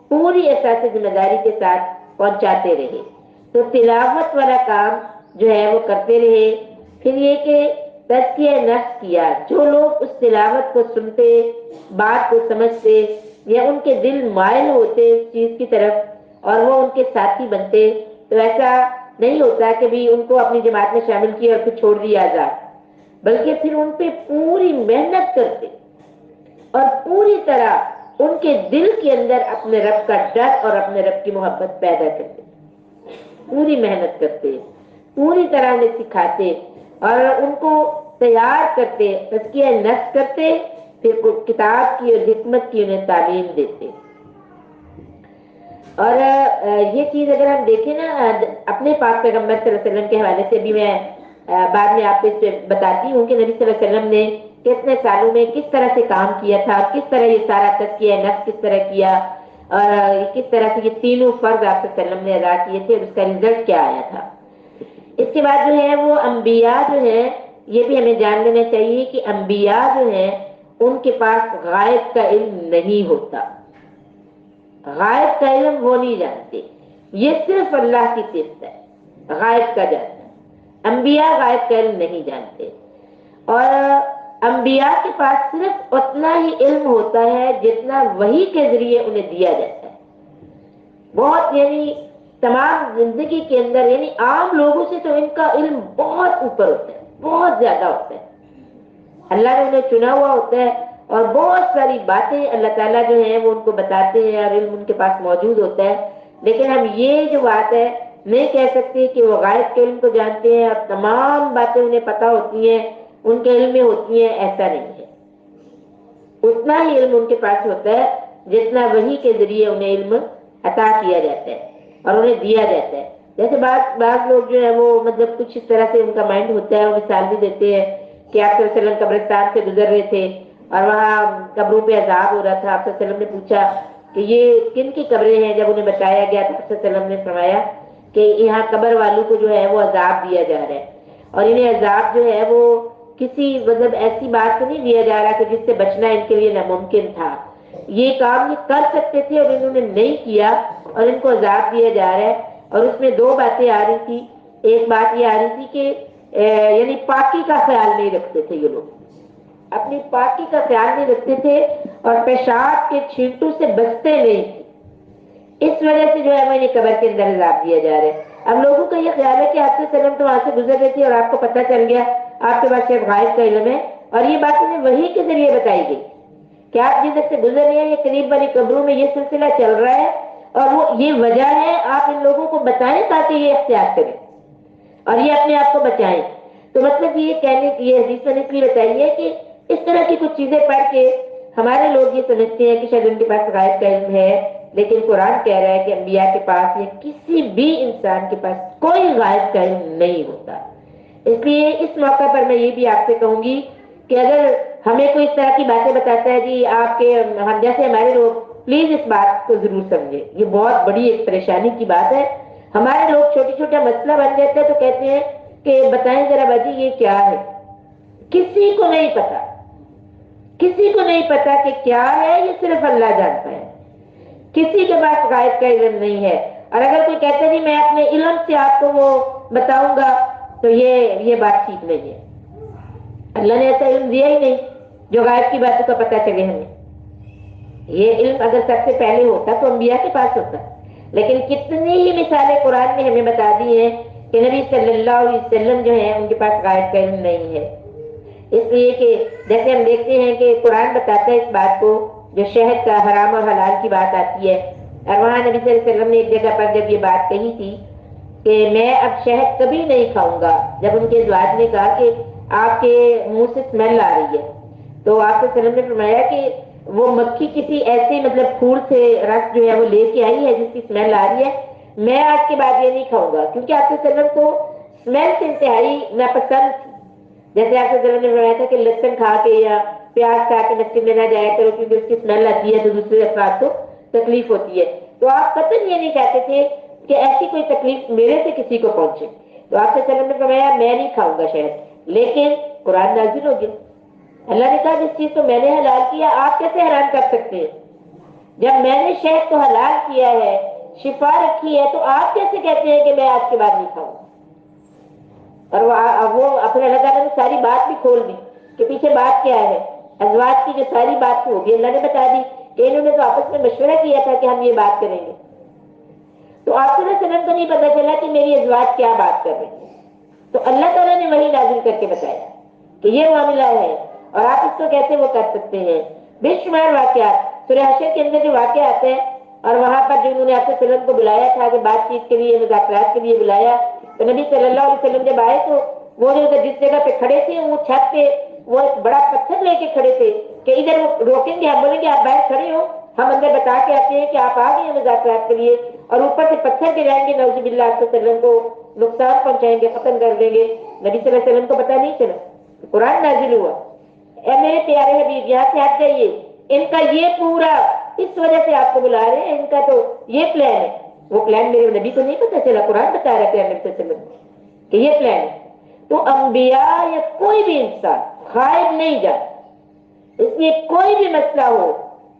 پوری احساس ذمہ داری کے ساتھ پہنچاتے رہے۔ تو تلاوت والا کام جو ہے وہ کرتے رہے. پھر یہ کہ تزکیہ نفس کیا. جو لوگ اس تلاوت کو سنتے، بات کو سمجھتے، یا ان کے دل مائل ہوتے اس چیز کی طرف اور وہ ان کے ساتھی بنتے، تو ایسا نہیں ہوتا کہ بھی ان کو اپنی جماعت میں شامل کیا اور پھر چھوڑ دیا آزاد، بلکہ پھر ان پہ پوری محنت کرتے اور پوری طرح ان کے دل کے اندر اپنے رب کا ڈر اور اپنے رب کی محبت پیدا کرتے. پوری محنت کرتے، پوری طرح انہیں سکھاتے اور ان کو تیار کرتے، تزکیہ نفس کرتے، پھر کتاب کی اور حکمت کی انہیں تعلیم دیتے. اور یہ چیز اگر ہم دیکھیں نا اپنے پاک پیغمبر صلی اللہ علیہ وسلم کے حوالے سے بھی، میں بعد میں آپ کو اس پہ بتاتی ہوں کہ نبی صلی اللہ علیہ وسلم نے کتنے سالوں میں کس طرح سے کام کیا تھا، کس طرح یہ سارا تزکیہ نفس کس طرح کیا، اور کس طرح سے یہ تینوں فرض آپ صلی اللہ علیہ وسلم نے ادا کیے تھے اور اس کا رزلٹ کیا آیا تھا. اس کے بعد جو ہے وہ انبیاء جو ہے، یہ بھی ہمیں جان لینا چاہیے کہ انبیاء جو ہیں ان کے پاس غائب کا علم نہیں ہوتا. غائب کا علم وہ نہیں جانتے، یہ صرف اللہ کی صفت ہے، غائب کا جاننا. انبیاء غائب کا علم نہیں جانتے، اور انبیاء کے پاس صرف اتنا ہی علم ہوتا ہے جتنا وحی کے ذریعے انہیں دیا جاتا ہے. بہت یعنی تمام زندگی کے اندر یعنی عام لوگوں سے تو ان کا علم بہت اوپر ہوتا ہے، بہت زیادہ ہوتا ہے. اللہ نے انہیں چنا ہوا ہوتا ہے اور بہت ساری باتیں اللہ تعالیٰ جو ہیں وہ ان کو بتاتے ہیں اور علم ان کے پاس موجود ہوتا ہے. لیکن ہم یہ جو بات ہے نہیں کہہ سکتے کہ وہ غائب کے علم کو جانتے ہیں اور تمام باتیں انہیں پتہ ہوتی ہیں، ان کے علم میں ہوتی ہیں، ایسا نہیں ہے. اتنا ہی علم ان کے پاس ہوتا ہے جتنا وحی کے ذریعے انہیں علم عطا کیا جاتا ہے اور انہیں دیا جاتا ہے. جیسے بعض لوگ جو ہے وہ مطلب کچھ اس طرح سے ان کا مائنڈ ہوتا ہے، وہ مثال بھی دیتے ہیں کہ آپ صلی اللہ علیہ وسلم قبرستان سے گزر رہے تھے اور وہاں قبروں پہ عذاب ہو رہا تھا. آپ صلی اللہ علیہ وسلم نے پوچھا کہ یہ کن کی قبریں ہیں. جب انہیں بتایا گیا تو آپ صلی اللہ علیہ وسلم نے فرمایا کہ یہاں قبر والوں کو جو ہے وہ عذاب دیا جا رہا ہے، اور انہیں عذاب جو ہے وہ کسی مطلب ایسی بات سے نہیں دیا جا رہا کہ جس سے بچنا ان کے لیے ناممکن تھا. یہ کام یہ کر سکتے تھے اور انہوں نے نہیں کیا اور ان کو عذاب دیا جا رہا ہے. اور اس میں دو باتیں آ رہی تھی. ایک بات یہ آ رہی تھی کہ یعنی پاکی کا خیال نہیں رکھتے تھے، یہ لوگ اپنی پاکی کا خیال نہیں رکھتے تھے اور پیشاب کے چھینٹوں سے بچتے نہیں تھے. اس وجہ سے جو ہے وہ انہیں قبر کے اندر عذاب دیا جا رہا ہے. اب لوگوں کا یہ خیال ہے کہ آپ صلی اللہ علیہ وسلم تو وہاں سے گزر رہے تھے اور آپ کو پتہ چل گیا، آپ کے پاس شاید غائب کا علم ہے، اور یہ بات انہیں وحی کے ذریعے بتائی گئی کہ آپ جس سے گزر رہے ہیں یہ قریب والی قبروں میں یہ سلسلہ چل رہا ہے اور وہ یہ وجہ ہے. آپ ان لوگوں کو بتائیں تاکہ یہ احتیاط کریں اور یہ اپنے آپ کو بچائیں. تو مطلب یہ کہنے کی یہ حدیث میں نے اس لیے بتائی ہے کہ اس طرح کی کچھ چیزیں پڑھ کے ہمارے لوگ یہ سمجھتے ہیں کہ شاید ان کے پاس غائب کا علم ہے، لیکن قرآن کہہ رہا ہے کہ انبیاء کے پاس یا کسی بھی انسان کے پاس کوئی غائب کا علم نہیں ہوتا. اس لیے اس موقع پر میں یہ بھی آپ سے کہوں گی کہ اگر ہمیں کوئی اس طرح کی باتیں بتاتا ہے جی آپ کے ہم جیسے ہمارے لوگ، پلیز اس بات کو ضرور سمجھیں، یہ بہت بڑی ایک پریشانی کی بات ہے. ہمارے لوگ چھوٹی چھوٹا مسئلہ بن جاتا ہے تو کہتے ہیں کہ بتائیں ذرا باجی یہ کیا ہے. کسی کو نہیں پتا، کسی کو نہیں پتا کہ کیا ہے، یہ صرف اللہ جانتا ہے. کسی کے پاس غائب کا علم نہیں ہے. اور اگر کوئی کہتا ہے میں اپنے علم سے آپ کو وہ بتاؤں گا تو یہ بات ٹھیک نہیں ہے. اللہ نے ایسا علم دیا ہی نہیں جو غائب کی باتوں کا پتہ چلے ہمیں. یہ علم اگر سب سے پہلے ہوتا تو انبیاء کے پاس ہوتا. لیکن کتنی ہی مثالیں قرآن نے ہمیں بتا دی ہیں کہ نبی صلی اللہ علیہ وسلم جو ہیں ان کے پاس غائب کا علم نہیں ہے. اس لیے کہ جیسے ہم دیکھتے ہیں کہ قرآن بتاتا ہے اس بات کو، جو شہد کا حرام اور حلال کی بات آتی ہے، اور وہاں نبی صلی اللہ علیہ وسلم نے ایک جگہ پر جب یہ بات کہی تھی کہ میں اب شہد کبھی نہیں کھاؤں گا، جب ان کے ازواج نے کہا کہ آپ کے منہ سے اسمیل آ رہی ہے، تو آپ صلی اللہ علیہ وسلم نے فرمایا کہ وہ مکھی کسی ایسے مطلب پھول سے رس جو ہے وہ لے کے آئی ہے جس کی اسمیل آ رہی ہے، میں آج کے بعد یہ نہیں کھاؤں گا، کیونکہ آپ صلی اللہ علیہ وسلم کو اسمیل سے انتہائی ناپسند تھی. جیسے آپ صلی اللہ علیہ وسلم نے فرمایا تھا کہ لہسن کھا کے یا پیاز کھا کے مسجد میں نہ جایا کرو کیونکہ اس کی اسمیل آتی ہے تو دوسرے افراد کو تکلیف ہوتی ہے. تو آپ قطعاً یہ نہیں چاہتے تھے کہ ایسی کوئی تکلیف میرے سے کسی کو پہنچے. تو آپ صلی اللہ علیہ وسلم نے فرمایا میں نہیں کھاؤں گا شہد. لیکن قرآن نازل ہو گیا، اللہ نے کہا جس چیز کو میں نے حلال کیا آپ کیسے حرام کر سکتے ہیں؟ جب میں نے شہد کو حلال کیا ہے، شفا رکھی ہے، تو آپ کیسے کہتے ہیں کہ میں آج کے بعد نہیں کھاؤں؟ اور وہ اپنے اللہ تعالیٰ نے ساری بات بھی کھول دی کہ پیچھے بات کیا ہے. ازواج کی جو ساری بات تھی وہ بھی اللہ نے بتا دی کہ انہوں نے تو آپس میں مشورہ کیا تھا کہ ہم یہ بات کریں گے. تو آپ صلی اللہ علیہ وسلم کو نہیں پتا چلا کہ میری ازواج کیا بات کر رہی ہیں. تو اللہ تعالیٰ نے وہی نازل کر کے بتایا کہ یہ معاملہ ہے اور آپ اس کو کیسے وہ کر سکتے ہیں. بے شمار واقعات سورہ حشر کے اندر جو واقع آتے ہیں، اور وہاں پر جو انہوں نے آپ صلی اللہ علیہ وسلم کو بلایا تھا کہ بات چیت کے لیے، مذاکرات کے لیے بلایا، تو نبی صلی اللہ علیہ وسلم جب آئے تو وہ جو جس جگہ پہ کھڑے تھے وہ چھت پہ وہ ایک بڑا پتھر لے کے کھڑے تھے کہ ادھر وہ روکیں گے، ہم بولیں گے آپ باہر کھڑے ہو، ہم اندر بتا کے آتے ہیں کہ آپ آ گئے ہیں مذاکرات کے لیے، اور اوپر سے پتھر گرائیں گے، نعوذ باللہ آپ صلی اللہ علیہ وسلم کو نقصان پہنچائیں گے، ختم کر دیں گے. نبی صلی اللہ علیہ وسلم کو پتہ نہیں چلا. قرآن نازل ہوا، اے میرے پیارے حبیب یہاں سے ہٹ جائیے، ان کا یہ پورا اس وجہ سے آپ کو بلا رہے ہیں، ان کا تو یہ پلان ہے. وہ پلان میرے نبی کو نہیں پتا چلا، قرآن بتا رہا ہے نبی صلی اللہ علیہ وسلم کہ یہ پلان ہے. تو انبیاء یا کوئی بھی انسان غائب نہیں جاتا، اس لیے کوئی بھی مسئلہ ہو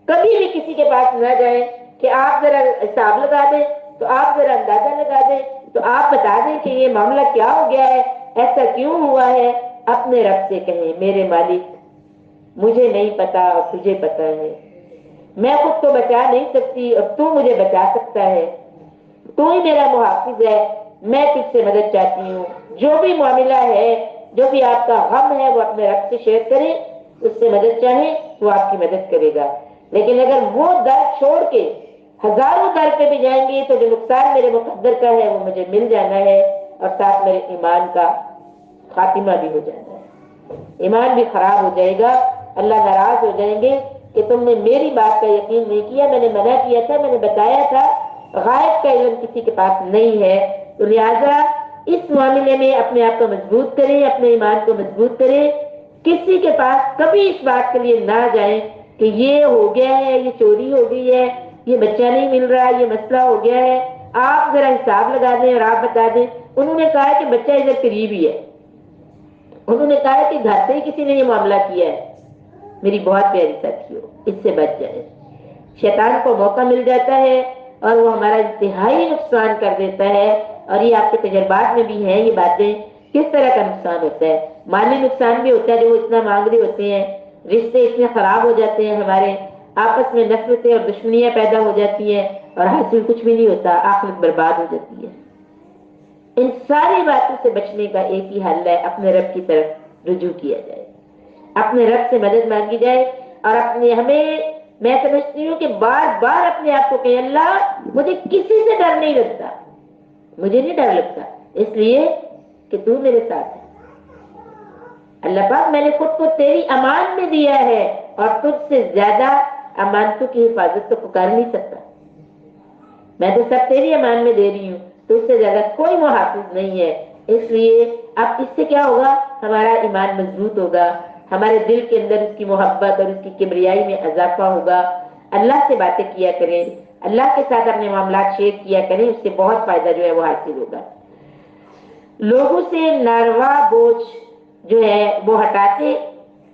کبھی بھی کسی کے پاس نہ جائیں کہ آپ ذرا حساب لگا دیں، تو آپ ذرا اندازہ لگا دیں، تو آپ بتا دیں کہ یہ معاملہ کیا ہو گیا ہے، ایسا کیوں ہوا ہے. اپنے رب سے کہیں میرے مالک مجھے نہیں پتا اور تجھے پتا ہے، میں خود تو بچا نہیں سکتی اور تو مجھے بچا سکتا ہے، تو ہی میرا محافظ ہے، میں تجھ سے مدد چاہتی ہوں. جو بھی معاملہ ہے، جو بھی آپ کا غم ہے، وہ اپنے رب سے شیئر کریں، اس سے مدد چاہیں تو آپ کی مدد کرے گا. لیکن اگر وہ در چھوڑ کے ہزاروں در پہ بھی جائیں گے تو جو نقصان میرے مقدر کا ہے وہ مجھے مل جانا ہے، اور ساتھ میرے ایمان کا خاتمہ بھی ہو جانا ہے، ایمان بھی خراب ہو جائے گا. اللہ ناراض ہو جائیں گے کہ تم نے میری بات کا یقین نہیں کیا، میں نے منع کیا تھا، میں نے بتایا تھا. غائب کا علم کسی کے پاس نہیں ہے، تو لہذا اس معاملے میں اپنے آپ کو مضبوط کریں، اپنے ایمان کو مضبوط کریں. کسی کے پاس کبھی اس بات کے لیے نہ جائیں کہ یہ ہو گیا ہے، یہ چوری ہو گئی ہے، یہ بچہ نہیں مل رہا، یہ مسئلہ ہو گیا ہے. آپ ذرا حساب لگا دیں اور آپ بتا دیں. انہوں نے کہا کہ بچہ ادھر قریب ہی ہے، انہوں نے کہا کہ گھر سے ہی کسی نے یہ معاملہ کیا ہے. میری بہت پیاری ساتھی ہو، اس سے بچ جائے. شیطان کو موقع مل جاتا ہے اور وہ ہمارا انتہائی نقصان کر دیتا ہے. اور یہ آپ کے تجربات میں بھی ہیں یہ باتیں، کس طرح کا نقصان ہوتا ہے. مالی نقصان بھی ہوتا ہے، جو وہ اتنا مانگ رہے ہوتے ہیں، رشتے اتنے خراب ہو جاتے ہیں، ہمارے آپس میں نفرتیں اور دشمنیاں پیدا ہو جاتی ہیں، اور حاصل کچھ بھی نہیں ہوتا، آخرت برباد ہو جاتی ہے. ان ساری باتوں سے بچنے کا ایک ہی حل ہے، اپنے رب کی طرف رجوع کیا جائے، اپنے رب سے مدد مانگی جائے. اور میں سمجھتی ہوں کہ بار بار اپنے آپ کو کہ اللہ مجھے کسی سے ڈر نہیں لگتا، مجھے نہیں ڈر لگتا، اس لیے کہ تو میرے ساتھ ہے. اللہ پاک میں نے خود کو تیری امان میں دیا ہے، اور تجھ سے زیادہ امانتوں کی حفاظت تو پکار نہیں سکتا. میں تو سب تیری امان میں دے رہی ہوں، تجھ سے زیادہ کوئی محافظ نہیں ہے. اس لیے اب اس سے کیا ہوگا، ہمارا ایمان مضبوط ہوگا، ہمارے دل کے اندر اس کی محبت اور اس کی کبریائی میں اضافہ ہوگا. اللہ سے باتیں کیا کریں، اللہ کے ساتھ اپنے معاملات شیئر کیا کریں، اس سے بہت فائدہ جو ہے وہ حاصل ہوگا. لوگوں سے ناروا بوجھ جو ہے وہ ہٹاتے،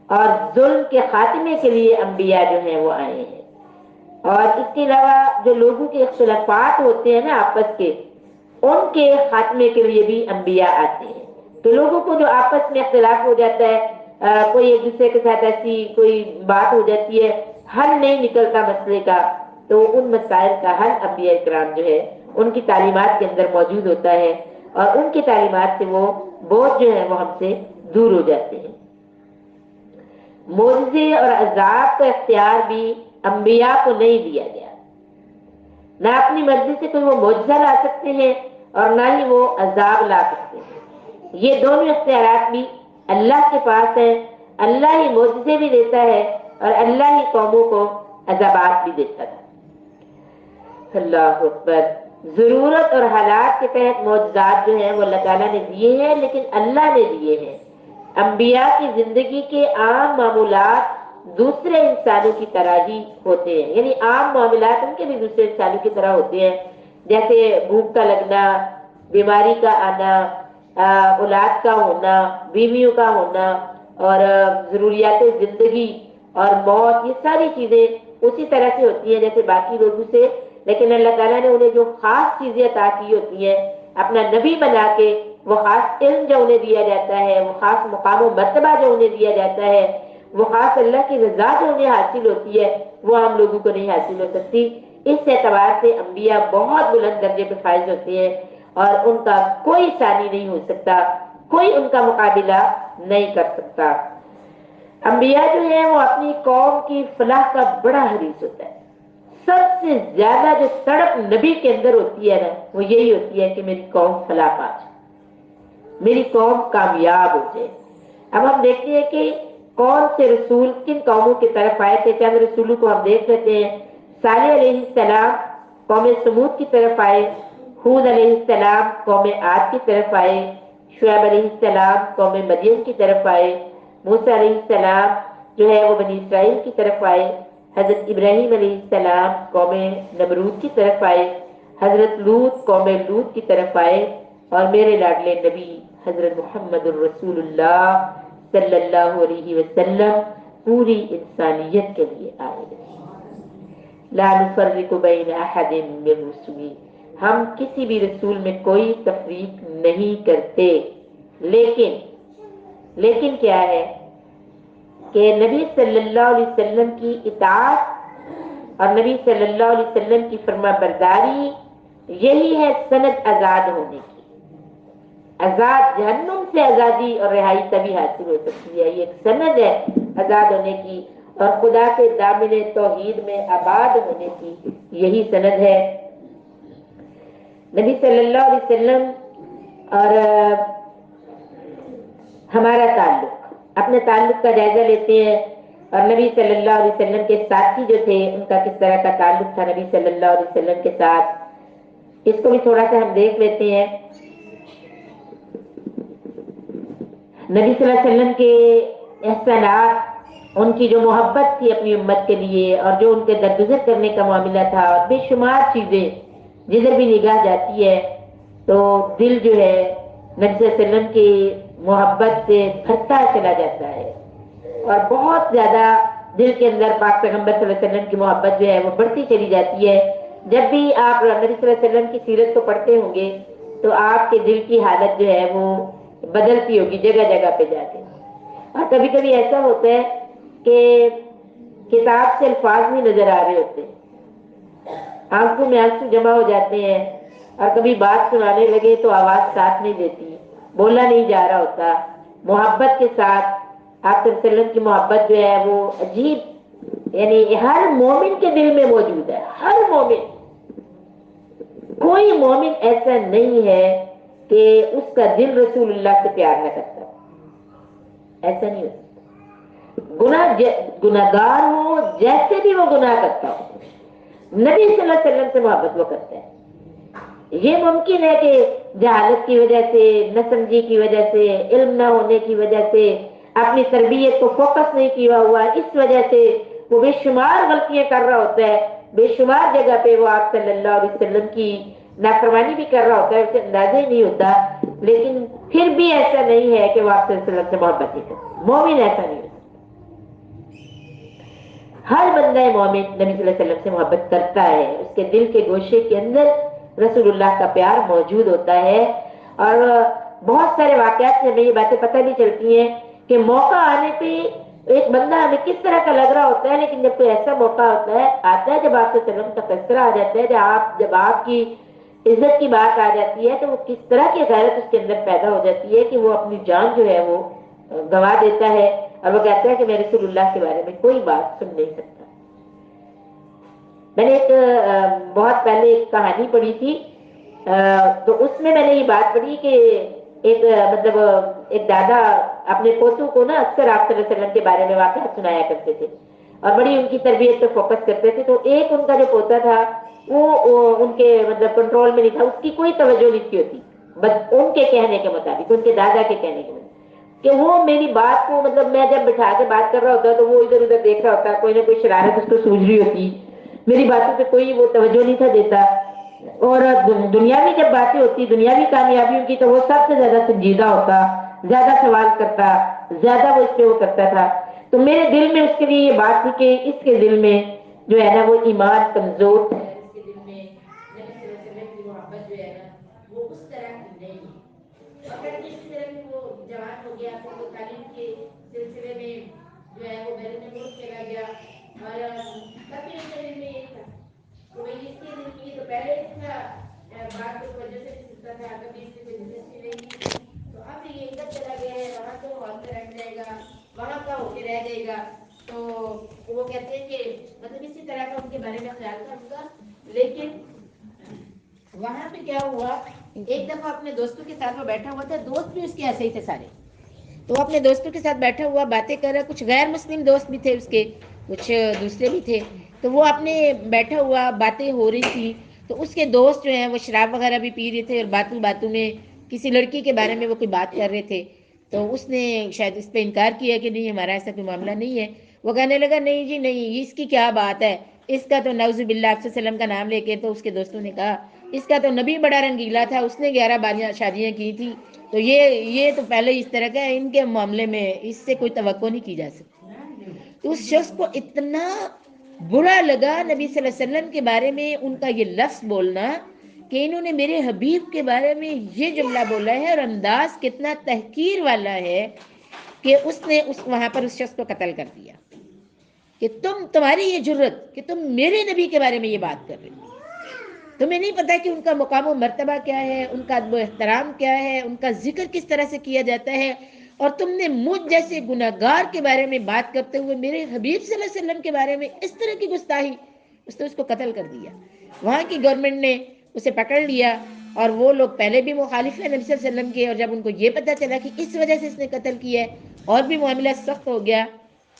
اور ظلم کے خاتمے کے لیے انبیاء جو ہیں وہ آئے ہیں. اور اس کے علاوہ جو لوگوں کے اختلافات ہوتے ہیں نا آپس کے، ان کے خاتمے کے لیے بھی انبیاء آتے ہیں. تو لوگوں کو جو آپس میں اختلاف ہو جاتا ہے، کوئی ایک دوسرے کے ساتھ ایسی کوئی بات ہو جاتی ہے، حل نہیں نکلتا مسئلے کا، تو ان مسائل کا حل انبیاء کرام جو ہے ان کی تعلیمات کے اندر موجود ہوتا ہے، اور ان کی تعلیمات سے وہ بوجھ جو ہے وہ ہم سے دور ہو جاتے ہیں. معجزے اور عذاب کا اختیار بھی انبیاء کو نہیں دیا گیا، نہ اپنی مرضی سے کوئی وہ معجزہ لا سکتے ہیں اور نہ ہی وہ عذاب لا سکتے ہیں. یہ دونوں اختیارات بھی اللہ کے پاس ہیں. اللہ ہی معجزے بھی دیتا ہے اور اللہ ہی قوموں کو عذابات بھی دیتا ہے. اللہ اکبر. ضرورت اور حالات کے تحت معجزات جو ہیں وہ اللہ تعالیٰ نے دیے ہیں، لیکن اللہ نے دیے ہیں. انبیاء کی زندگی کے عام معمولات دوسرے انسانوں کی طرح ہی ہوتے ہیں، یعنی عام معاملات ان کے بھی دوسرے انسانوں کی طرح ہوتے ہیں، جیسے بھوک کا لگنا، بیماری کا آنا، اولاد کا ہونا، بیویوں کا ہونا، اور ضروریات زندگی اور موت. یہ ساری چیزیں اسی طرح سے ہوتی ہیں جیسے باقی لوگوں سے. لیکن اللہ تعالیٰ نے انہیں جو خاص چیزیں عطا کی ہوتی ہیں اپنا نبی بنا کے، وہ خاص علم جو انہیں دیا جاتا ہے، وہ خاص مقام و مرتبہ جو انہیں دیا جاتا ہے، وہ خاص اللہ کی رضا جو انہیں حاصل ہوتی ہے، وہ ہم لوگوں کو نہیں حاصل ہو سکتی۔ اس اعتبار سے انبیاء بہت بلند درجے پہ فائز ہوتے ہیں اور ان کا کوئی ثانی نہیں ہو سکتا، کوئی ان کا مقابلہ نہیں کر سکتا۔ انبیاء جو ہیں وہ اپنی قوم کی فلاح کا بڑا حریص ہوتا ہے۔ سب سے زیادہ جو تڑپ نبی کے اندر ہوتی ہے نا، وہ یہی ہوتی ہے کہ میری قوم فلاح پا جائے، میری قوم کامیاب ہو جائے۔ اب ہم دیکھتے ہیں کہ کون سے رسول کن قوموں کی طرف آئے تھے۔ چند رسولوں کو ہم دیکھ لیتے ہیں۔ صالح علیہ السلام قوم سمود کی طرف آئے، ہود علیہ السلام قوم عاد کی طرف آئے، شعیب علیہ السلام قوم مدین کی طرف آئے، موسیٰ علیہ السلام جو ہے وہ بنی اسرائیل کی طرف آئے، حضرت ابراہیم علیہ السلام قوم نمرود کی طرف آئے، حضرت لوط قوم لوط کی طرف آئے، اور میرے لاڈلے نبی حضرت محمد الرسول اللہ صلی اللہ علیہ وسلم پوری انسانیت کے لیے آئے۔ لا نفرق بین احد من رسلی، ہم کسی بھی رسول میں کوئی تفریق نہیں کرتے، لیکن کیا ہے کہ نبی صلی اللہ علیہ وسلم کی اطاعت اور نبی صلی اللہ علیہ وسلم کی فرما برداری، یہی ہے سند آزاد ہونے کی۔ آزاد جہنم سے آزادی اور رہائی تبھی حاصل ہو سکتی ہے، یہ ایک سند ہے آزاد ہونے کی، اور خدا کے دامن توحید میں آباد ہونے کی یہی سند ہے۔ نبی صلی اللہ علیہ وسلم اور ہمارا تعلق، اپنے تعلق کا جائزہ لیتے ہیں، اور نبی صلی اللہ علیہ وسلم کے ساتھی جو تھے ان کا کس طرح کا تعلق تھا نبی صلی اللہ علیہ وسلم کے ساتھ، اس کو بھی تھوڑا سا ہم دیکھ لیتے ہیں۔ نبی صلی اللہ علیہ وسلم کے احسانات، ان کی جو محبت تھی اپنی امت کے لیے، اور جو ان کے درگزر کرنے کا معاملہ تھا، اور بے شمار چیزیں جدھر بھی نگاہ جاتی ہے تو دل جو ہے نبی صلی اللہ علیہ وسلم کی محبت سے بھرتا چلا جاتا ہے، اور بہت زیادہ دل کے اندر پاک پیغمبر صلی اللہ علیہ وسلم کی محبت جو ہے وہ بڑھتی چلی جاتی ہے۔ جب بھی آپ نبی صلی اللہ علیہ وسلم کی سیرت کو پڑھتے ہوں گے تو آپ کے دل کی حالت جو ہے وہ بدلتی ہوگی جگہ جگہ پہ جا کے۔ اور کبھی کبھی ایسا ہوتا ہے کہ کتاب سے الفاظ نہیں نظر آ رہے ہوتے، آنکھوں میں آنسو جمع ہو جاتے ہیں، اور کبھی بات سنانے لگے تو آواز ساتھ نہیں دیتی، بولا نہیں جا رہا ہوتا۔ محبت کے ساتھ آپ صلی اللہ علیہ وسلم کی محبت جو ہے وہ عجیب، یعنی ہر مومن کے دل میں موجود ہے، ہر مومن، کوئی مومن ایسا نہیں ہے کہ اس کا دل رسول اللہ سے پیار نہ کرتا، ایسا نہیں ہوتا۔ گناہگار ہو جیسے بھی وہ گناہ کرتا ہو، نبی صلی اللہ علیہ وسلم سے محبت وہ کرتا ہے۔ یہ ممکن ہے کہ جہالت کی وجہ سے، نہ سمجھی کی وجہ سے، علم نہ ہونے کی وجہ سے، اپنی تربیت کو فوکس نہیں کیا ہوا، اس وجہ سے وہ بے شمار غلطیاں کر رہا ہوتا ہے، بے شمار جگہ پہ وہ آپ صلی اللہ علیہ وسلم کی نافرمانی بھی کر رہا ہوتا ہے، اسے اندازہ ہی نہیں ہوتا، لیکن پھر بھی ایسا نہیں ہے کہ وہ آپ صلی اللہ علیہ وسلم سے محبت نہیں کرتا۔ مومن ایسا نہیں ہوتا، ہر بندہ مومن نبی صلی اللہ علیہ وسلم سے محبت کرتا ہے، اس کے دل کے گوشے کے اندر رسول اللہ کا پیار موجود ہوتا ہے۔ اور بہت سارے واقعات سے ہمیں یہ باتیں پتہ بھی چلتی ہیں کہ موقع آنے پہ ایک بندہ ہمیں کس طرح کا لگ رہا ہوتا ہے، لیکن جب کوئی ایسا موقع آتا ہے جب آپ سے وسلم کا تذکرہ آ جاتا ہے، جب آپ کی عزت کی بات آ جاتی ہے، تو وہ کس طرح کی غیرت اس کے اندر پیدا ہو جاتی ہے کہ وہ اپنی جان جو ہے وہ گوا دیتا ہے، اور وہ کہتا ہے کہ میں رسول اللہ کے بارے میں کوئی بات سن نہیں سکتا۔ میں نے ایک بہت پہلے ایک کہانی پڑھی تھی، تو اس میں نے یہ بات پڑھی کہ ایک ایک دادا اپنے پوتوں کو نا اکثر آپ صلی اللہ علیہ وسلم کے بارے میں واقعات سنایا کرتے تھے، اور بڑی ان کی تربیت پہ فوکس کرتے تھے۔ تو ایک ان کا جو پوتا تھا وہ ان کے کنٹرول میں نہیں تھا، اس کی کوئی توجہ نہیں تھی ہوتی، بس ان کے کہنے کے مطابق، ان کے دادا کے کہنے کے مطابق، کہ وہ میری بات کو میں جب بٹھا کے بات کر رہا ہوتا تو وہ ادھر ادھر دیکھ رہا ہوتا، کوئی نہ کوئی شرارت اس کو سوجھ رہی ہوتی، میری باتوں پہ کوئی وہ توجہ نہیں تھا دیتا۔ اور دنیاوی جب باتیں ہوتی، دنیاوی کامیابیوں کی، تو وہ سب سے زیادہ سنجیدہ ہوتا، زیادہ سوال کرتا، زیادہ وہ اس پہ وہ کرتا تھا۔ تو میرے دل میں اس کے لیے یہ بات تھی کہ اس کے دل میں جو ہے نا وہ ایمان کمزور ہے، اس کے دل میں کی محبت جو ہے نا وہ اس طرح کی نہیں ہے. اور پھر اسی طرح کی وہ جوان ہو گیا پھر وہ تعلیم کے سلسلے میں جو ہے وہ بیرون ملک چلا گیا اور کبھی اس کے دل میں یہ تھا تو بھائی اس کی زندگی تو پہلے سے تھا بات کو وجہ سے سنتا تھا کبھی اس میں دلچسپی نہیں تھی تو اب یہ ادھر چلا گیا ہے وہاں تو وہاں پہ رہ جائے گا وہاں کا ہو کے رہ جائے گا. تو وہ کہتے ہیں کہ مطلب اسی طرح کا ان کے بارے میں خیال تھا ان کا. لیکن وہاں پہ کیا ہوا ایک دفعہ اپنے دوستوں کے ساتھ وہ بیٹھا ہوا تھا دوست بھی اس کے ایسے ہی تھے سارے تو وہ اپنے دوستوں کے ساتھ بیٹھا ہوا باتیں کر رہا کچھ غیر مسلم دوست بھی تھے اس کے کچھ دوسرے بھی تھے تو وہ اپنے بیٹھا ہوا باتیں ہو رہی تھی تو اس کے دوست جو ہیں وہ شراب وغیرہ بھی پی رہے تھے اور باتوں باتوں میں کسی لڑکی کے بارے میں وہ کوئی بات کر رہے تھے تو اس نے شاید اس پہ انکار کیا کہ نہیں ہمارا ایسا کوئی معاملہ نہیں ہے. وہ کہنے لگا نہیں جی نہیں اس کی کیا بات ہے اس کا تو نعوذ باللہ آپ وسلم کا نام لے کے تو اس کے دوستوں نے کہا اس کا تو نبی بڑا رنگیلا تھا اس نے 11 شادیاں کی تھی تو یہ تو پہلے اس طرح کا ان کے معاملے میں اس سے کوئی توقع نہیں کی جا سکتی. تو اس شخص کو اتنا برا لگا نبی صلی اللہ علیہ وسلم کے بارے میں ان کا یہ لفظ بولنا کہ انہوں نے میرے حبیب کے بارے میں یہ جملہ بولا ہے اور انداز کتنا تحقیر والا ہے کہ اس نے وہاں پر اس شخص کو قتل کر دیا کہ تمہاری یہ جرت کہ تم میرے نبی کے بارے میں یہ بات کر رہے ہو تمہیں نہیں پتا کہ ان کا مقام و مرتبہ کیا ہے ان کا ادب و احترام کیا ہے ان کا ذکر کس طرح سے کیا جاتا ہے اور تم نے مجھ جیسے گناہگار کے بارے میں بات کرتے ہوئے میرے حبیب صلی اللہ علیہ وسلم کے بارے میں اس طرح کی گستاخی اس نے اس کو قتل کر دیا. وہاں کی گورنمنٹ نے اسے پکڑ لیا اور وہ لوگ پہلے بھی مخالف ہیں نبی صلی اللہ علیہ وسلم کے اور جب ان کو یہ پتہ چلا کہ اس وجہ سے اس نے قتل کیا ہے اور بھی معاملہ سخت ہو گیا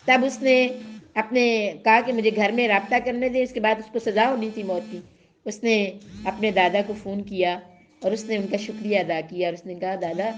تب اس نے اپنے کہا کہ مجھے گھر میں رابطہ کرنے دے اس کے بعد اس کو سزا ہونی تھی موت کی. اس نے اپنے دادا کو فون کیا اور اس نے ان کا شکریہ ادا کیا اور اس نے کہا دادا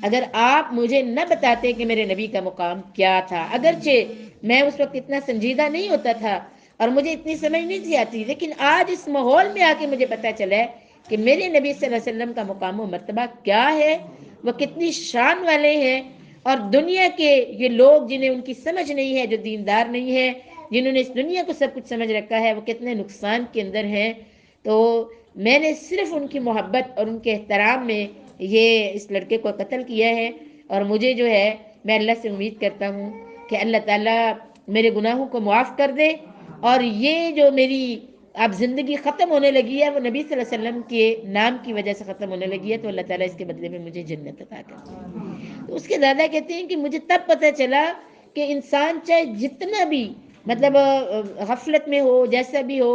اگر آپ مجھے نہ بتاتے کہ میرے نبی کا مقام کیا تھا اگرچہ میں اس وقت اتنا سنجیدہ نہیں ہوتا تھا اور مجھے اتنی سمجھ نہیں تھی آتی لیکن آج اس ماحول میں آ کے مجھے پتہ چلا ہے کہ میرے نبی صلی اللہ علیہ وسلم کا مقام و مرتبہ کیا ہے وہ کتنی شان والے ہیں اور دنیا کے یہ لوگ جنہیں ان کی سمجھ نہیں ہے جو دیندار نہیں ہے جنہوں نے اس دنیا کو سب کچھ سمجھ رکھا ہے وہ کتنے نقصان کے اندر ہیں. تو میں نے صرف ان کی محبت اور ان کے احترام میں یہ اس لڑکے کو قتل کیا ہے اور مجھے جو ہے میں اللہ سے امید کرتا ہوں کہ اللہ تعالیٰ میرے گناہوں کو معاف کر دے اور یہ جو میری اب زندگی ختم ہونے لگی ہے وہ نبی صلی اللہ علیہ وسلم کے نام کی وجہ سے ختم ہونے لگی ہے تو اللہ تعالیٰ اس کے بدلے میں مجھے جنت عطا کر دے. تو اس کے دادا کہتے ہیں کہ مجھے تب پتہ چلا کہ انسان چاہے جتنا بھی مطلب غفلت میں ہو جیسا بھی ہو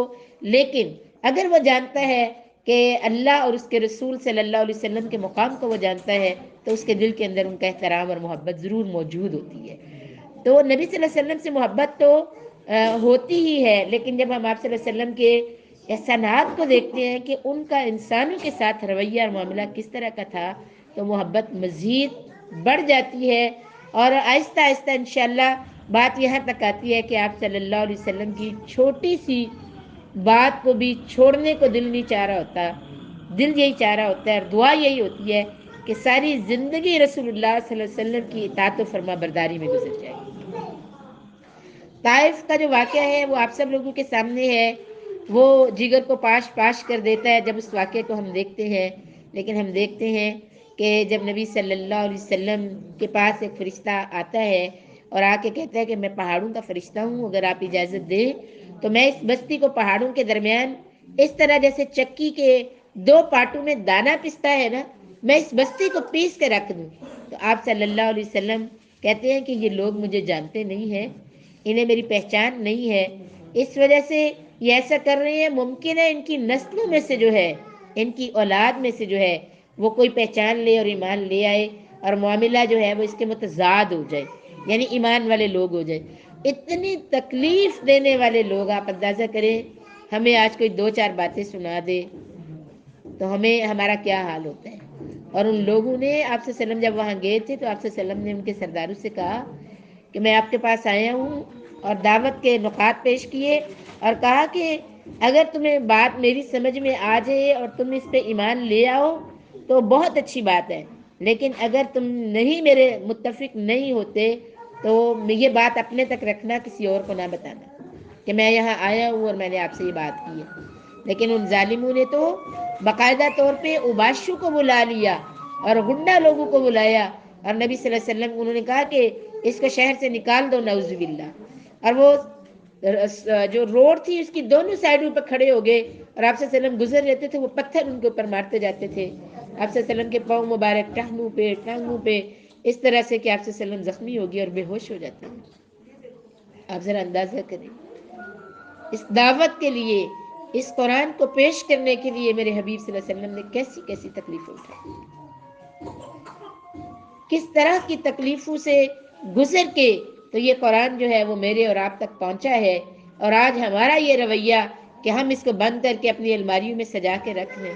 لیکن اگر وہ جانتا ہے کہ اللہ اور اس کے رسول صلی اللہ علیہ وسلم کے مقام کو وہ جانتا ہے تو اس کے دل کے اندر ان کا احترام اور محبت ضرور موجود ہوتی ہے. تو نبی صلی اللہ علیہ وسلم سے محبت تو ہوتی ہی ہے لیکن جب ہم آپ صلی اللہ علیہ وسلم کے احسانات کو دیکھتے ہیں کہ ان کا انسانوں کے ساتھ رویہ اور معاملہ کس طرح کا تھا تو محبت مزید بڑھ جاتی ہے اور آہستہ آہستہ انشاءاللہ بات یہاں تک آتی ہے کہ آپ صلی اللہ علیہ وسلم کی چھوٹی سی بات کو بھی چھوڑنے کو دل نہیں چاہ رہا ہوتا دل یہی چاہ رہا ہوتا ہے اور دعا یہی ہوتی ہے کہ ساری زندگی رسول اللہ صلی اللہ علیہ وسلم کی اطاعت و فرما برداری میں گزر جائے. طائف کا جو واقعہ ہے وہ آپ سب لوگوں کے سامنے ہے وہ جگر کو پاش پاش کر دیتا ہے جب اس واقعے کو ہم دیکھتے ہیں لیکن ہم دیکھتے ہیں کہ جب نبی صلی اللہ علیہ وسلم کے پاس ایک فرشتہ آتا ہے اور آ کے کہتا ہے کہ میں پہاڑوں کا فرشتہ ہوں اگر آپ اجازت دیں تو میں اس بستی کو پہاڑوں کے درمیان اس طرح جیسے چکی کے 2 پارٹوں میں دانا پستا ہے نا میں اس بستی کو پیس کے رکھ دوں. تو آپ صلی اللہ علیہ وسلم کہتے ہیں کہ یہ لوگ مجھے جانتے نہیں ہیں انہیں میری پہچان نہیں ہے اس وجہ سے یہ ایسا کر رہے ہیں ممکن ہے ان کی نسلوں میں سے جو ہے ان کی اولاد میں سے جو ہے وہ کوئی پہچان لے اور ایمان لے آئے اور معاملہ جو ہے وہ اس کے متضاد ہو جائے یعنی ایمان والے لوگ ہو جائے. اتنی تکلیف دینے والے لوگ آپ اندازہ کریں ہمیں آج کوئی 2-4 باتیں سنا دے تو ہمیں ہمارا کیا حال ہوتا ہے. اور ان لوگوں نے آپ سے وسلم جب وہاں گئے تھے تو آپ سے وسلم نے ان کے سرداروں سے کہا کہ میں آپ کے پاس آیا ہوں اور دعوت کے نکات پیش کیے اور کہا کہ اگر تمہیں بات میری سمجھ میں آ جائے اور تم اس پہ ایمان لے آؤ تو بہت اچھی بات ہے لیکن اگر تم نہیں میرے متفق نہیں ہوتے تو یہ بات اپنے تک رکھنا کسی اور کو نہ بتانا کہ میں یہاں آیا ہوں اور میں نے آپ سے یہ بات کی ہے. لیکن ان ظالموں نے تو باقاعدہ طور پہ اوباشو کو بلا لیا اور غنڈہ لوگوں کو بلایا، اور نبی صلی اللہ علیہ وسلم انہوں نے کہا کہ اس کو شہر سے نکال دو، نعوذ باللہ۔ اور وہ جو روڈ تھی اس کی دونوں سائڈوں پہ کھڑے ہو گئے، اور آپ صلی اللہ علیہ وسلم گزر رہتے تھے، وہ پتھر ان کے اوپر مارتے جاتے تھے، آپ صلی اللہ علیہ وسلم کے پاؤں مبارک، ٹانگوں پہ اس طرح سے کہ آپ صلی اللہ علیہ وسلم زخمی ہو گئے اور بے ہوش ہو جاتے ہیں۔ آپ ذرا اندازہ کریں، اس دعوت کے لیے، اس قرآن کو پیش کرنے کے لیے میرے حبیب صلی اللہ علیہ وسلم نے کیسی کیسی تکلیفیں اٹھائی، کس طرح کی تکلیفوں سے گزر کے تو یہ قرآن جو ہے وہ میرے اور آپ تک پہنچا ہے۔ اور آج ہمارا یہ رویہ کہ ہم اس کو بند کر کے اپنی الماریوں میں سجا کے رکھ لیں،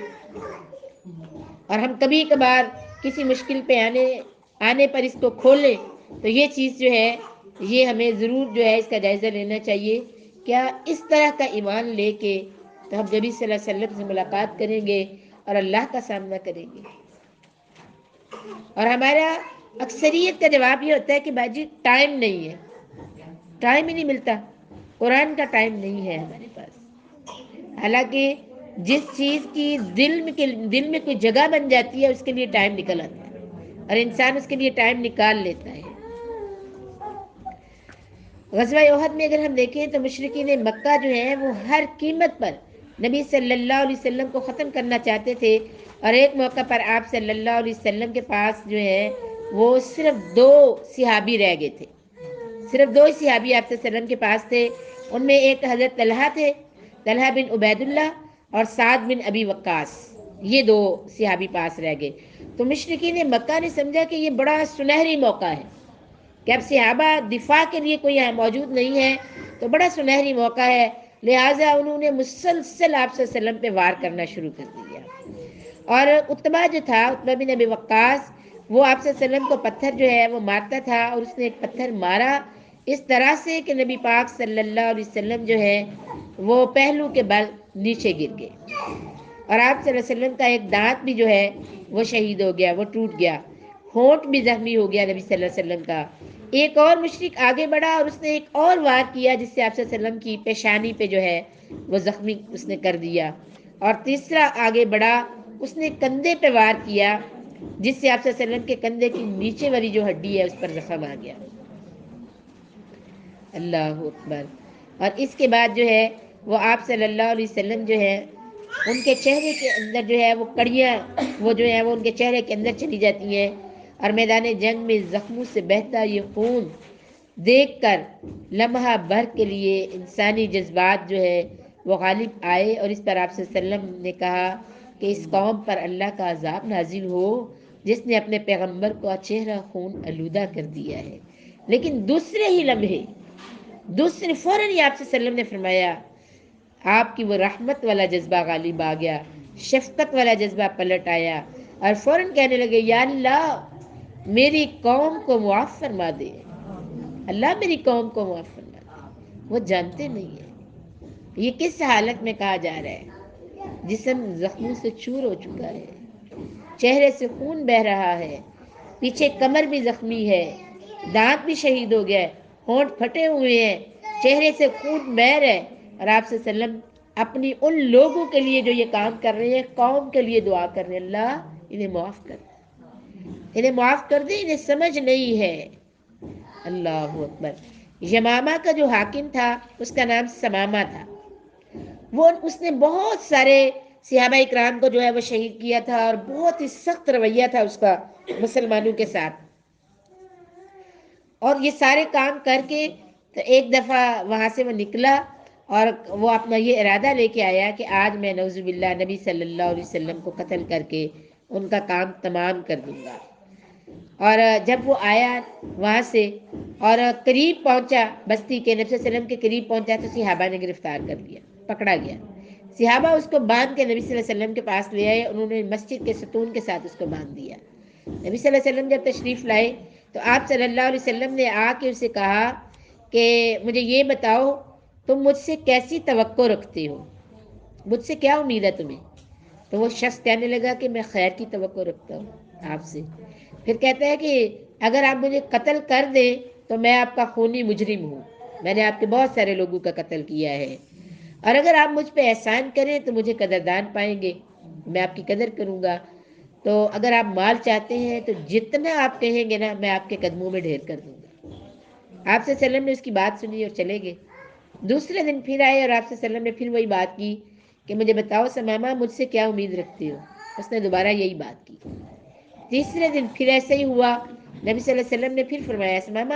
اور ہم کبھی کبھار کسی مشکل پہ آنے پر اس کو کھولیں، تو یہ چیز جو ہے یہ ہمیں ضرور جو ہے اس کا جائزہ لینا چاہیے۔ کیا اس طرح کا ایمان لے کے تو ہم نبی صلی اللہ علیہ وسلم سے ملاقات کریں گے اور اللہ کا سامنا کریں گے؟ اور ہمارا اکثریت کا جواب یہ ہوتا ہے کہ باجی ٹائم نہیں ہے، ٹائم ہی نہیں ملتا، قرآن کا ٹائم نہیں ہے ہمارے پاس۔ حالانکہ جس چیز کی دل میں کوئی جگہ بن جاتی ہے اس کے لیے ٹائم نکل آتا ہے، اور انسان اس کے لیے ٹائم نکال لیتا ہے۔ غزوہ احد میں اگر ہم دیکھیں تو مشرکین مکہ جو ہے وہ ہر قیمت پر نبی صلی اللہ علیہ وسلم کو ختم کرنا چاہتے تھے، اور ایک موقع پر آپ صلی اللہ علیہ وسلم کے پاس جو ہے وہ صرف 2 صحابی رہ گئے تھے، صرف 2 صحابی آپ صلی اللہ علیہ وسلم کے پاس تھے۔ ان میں ایک حضرت طلحہ تھے، طلحہ بن عبید اللہ، اور سعد بن ابی وقاص، یہ 2 صحابی پاس رہ گئے۔ تو مشرکین مکہ نے سمجھا کہ یہ بڑا سنہری موقع ہے کہ اب صحابہ دفاع کے لیے کوئی یہاں موجود نہیں ہے، تو بڑا سنہری موقع ہے، لہٰذا انہوں نے مسلسل آپ صلی اللہ علیہ وسلم پہ وار کرنا شروع کر دیا۔ اور عتبہ جو تھا، عتبہ بن ابی وقاص، وہ آپ صلی اللہ علیہ وسلم کو پتھر جو ہے وہ مارتا تھا، اور اس نے ایک پتھر مارا اس طرح سے کہ نبی پاک صلی اللہ علیہ وسلم جو ہے وہ پہلو کے بل نیچے گر گئے، اور آپ صلی اللہ علیہ وسلم کا ایک دانت بھی جو ہے وہ شہید ہو گیا، وہ ٹوٹ گیا، ہونٹ بھی زخمی ہو گیا نبی صلی اللہ علیہ وسلم کا۔ ایک اور مشرک آگے بڑھا اور اس نے ایک اور وار کیا جس سے آپ صلی اللہ علیہ وسلم کی پیشانی پہ جو ہے وہ زخمی اس نے کر دیا، اور تیسرا آگے بڑھا، اس نے کندھے پہ وار کیا جس سے آپ صلی اللہ علیہ وسلم کے کندھے کی نیچے والی جو ہڈی ہے اس پر زخم آ گیا۔ اللہ اکبر۔ اور اس کے بعد جو ہے وہ آپ صلی اللہ علیہ وسلم جو ہے ان کے چہرے کے اندر جو ہے وہ کڑیاں وہ جو ہے وہ ان کے چہرے کے اندر چلی جاتی ہیں، اور میدان جنگ میں زخموں سے بہتا یہ خون دیکھ کر لمحہ بھر کے لیے انسانی جذبات جو ہے وہ غالب آئے، اور اس پر آپ صلی اللہ علیہ وسلم نے کہا کہ اس قوم پر اللہ کا عذاب نازل ہو جس نے اپنے پیغمبر کو چہرہ خون آلودہ کر دیا ہے۔ لیکن دوسرے ہی لمحے، فوراً ہی آپ صلی اللہ علیہ وسلم نے فرمایا، آپ کی وہ رحمت والا جذبہ غالب آ گیا، شفقت والا جذبہ پلٹ آیا، اور فوراً کہنے لگے یا اللہ میری قوم کو معاف فرما دے، اللہ میری قوم کو معاف فرما دے۔ وہ جانتے نہیں ہیں یہ کس حالت میں کہا جا رہا ہے، جسم زخموں سے چور ہو چکا ہے، چہرے سے خون بہ رہا ہے، پیچھے کمر بھی زخمی ہے، دانت بھی شہید ہو گیا ہے، ہونٹ پھٹے ہوئے ہیں، چہرے سے خون بہ رہا ہے، اور آپ صلی اللہ علیہ وسلم اپنی ان لوگوں کے لیے جو یہ کام کر رہے ہیں، قوم کے لیے دعا کر رہے ہیں، اللہ انہیں معاف کر دے، انہیں معاف کر دے، انہیں سمجھ نہیں ہے۔ اللہ اکبر۔ یمامہ کا جو حاکم تھا اس کا نام سمامہ تھا، اس نے بہت سارے صحابہ اکرام کو جو ہے وہ شہید کیا تھا، اور بہت ہی سخت رویہ تھا اس کا مسلمانوں کے ساتھ۔ اور یہ سارے کام کر کے تو ایک دفعہ وہاں سے وہ نکلا، اور وہ اپنا یہ ارادہ لے کے آیا کہ آج میں نعوذ باللہ نبی صلی اللہ علیہ وسلم کو قتل کر کے ان کا کام تمام کر دوں گا۔ اور جب وہ آیا وہاں سے اور قریب پہنچا، بستی کے نبی صلی اللہ علیہ وسلم کے قریب پہنچا، تو صحابہ نے گرفتار کر لیا، پکڑا گیا۔ صحابہ اس کو باندھ کے نبی صلی اللہ علیہ وسلم کے پاس لے آئے، انہوں نے مسجد کے ستون کے ساتھ اس کو باندھ دیا۔ نبی صلی اللہ علیہ وسلم جب تشریف لائے تو آپ صلی اللہ علیہ وسلم نے آ کے اسے کہا کہ مجھے یہ بتاؤ تم مجھ سے کیسی توقع رکھتے ہو، مجھ سے کیا امید ہے تمہیں؟ تو وہ شخص کہنے لگا کہ میں خیر کی توقع رکھتا ہوں آپ سے۔ پھر کہتا ہے کہ اگر آپ مجھے قتل کر دیں تو میں آپ کا خونی مجرم ہوں، میں نے آپ کے بہت سارے لوگوں کا قتل کیا ہے، اور اگر آپ مجھ پہ احسان کریں تو مجھے قدردان پائیں گے۔ میں آپ کی قدر کروں گا. تو اگر آپ مال چاہتے ہیں تو جتنا آپ کہیں گے نا میں آپ کے قدموں میں ڈھیر کر دوں گا. آپ سے وسلم نے اس کی بات سنی اور چلے گئے. دوسرے دن پھر آئے اور آپ سے وسلم نے پھر وہی بات کی کہ مجھے بتاؤ سمامہ مجھ سے کیا امید رکھتے ہو. اس نے دوبارہ یہی بات کی. تیسرے دن پھر ایسے ہی ہوا. نبی صلی اللہ علیہ وسلم نے پھر فرمایا سمامہ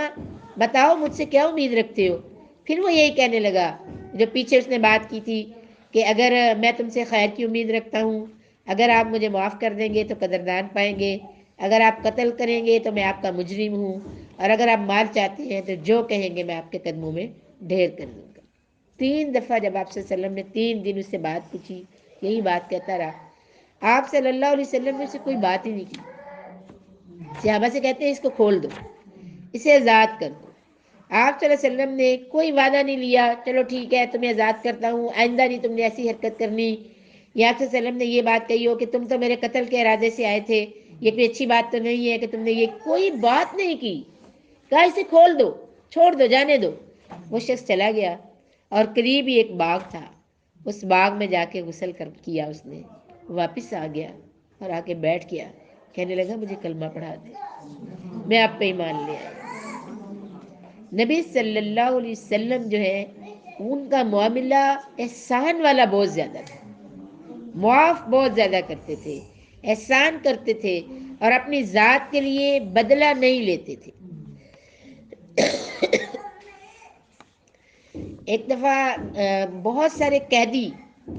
بتاؤ مجھ سے کیا امید رکھتے ہو. پھر وہ یہی کہنے لگا جو پیچھے اس نے بات کی تھی کہ اگر میں تم سے خیر کی امید رکھتا ہوں, اگر آپ مجھے معاف کر دیں گے تو قدردان پائیں گے, اگر آپ قتل کریں گے تو میں آپ کا مجرم ہوں, اور اگر آپ مال چاہتے ہیں تو جو کہیں گے میں آپ کے قدموں میں ڈھیر کر دوں گا. 3 دفعہ جب آپ صلی اللہ علیہ وسلم نے 3 دن اس سے بات پوچھی یہی بات کہتا رہا. آپ صلی اللہ علیہ وسلم نے اسے کوئی بات ہی نہیں کی. صحابہ سے کہتے ہیں اس کو کھول دو, اسے آزاد کر دو. آپ صلی اللہ علیہ وسلم نے کوئی وعدہ نہیں لیا چلو ٹھیک ہے تمہیں آزاد کرتا ہوں, آئندہ نہیں تم نے ایسی حرکت کرنی. یا آپ صلی اللہ علیہ وسلم نے یہ بات کہی ہو کہ تم تو میرے قتل کے ارادے سے آئے تھے, یہ کوئی اچھی بات تو نہیں ہے کہ تم نے یہ کوئی بات نہیں کی. کہا اسے کھول دو, چھوڑ دو, جانے دو. وہ شخص چلا گیا اور قریب ہی ایک باغ تھا, اس باغ میں جا کے غسل کیا. اس نے واپس آ گیا اور آ کے بیٹھ گیا. کہنے لگا مجھے کلمہ پڑھا دے, میں آپ پہ ایمان لے آیا. نبی صلی اللہ علیہ وسلم جو ہے ان کا معاملہ احسان والا بہت زیادہ تھا, معاف بہت زیادہ کرتے تھے, احسان کرتے تھے اور اپنی ذات کے لیے بدلہ نہیں لیتے تھے. ایک دفعہ بہت سارے قیدی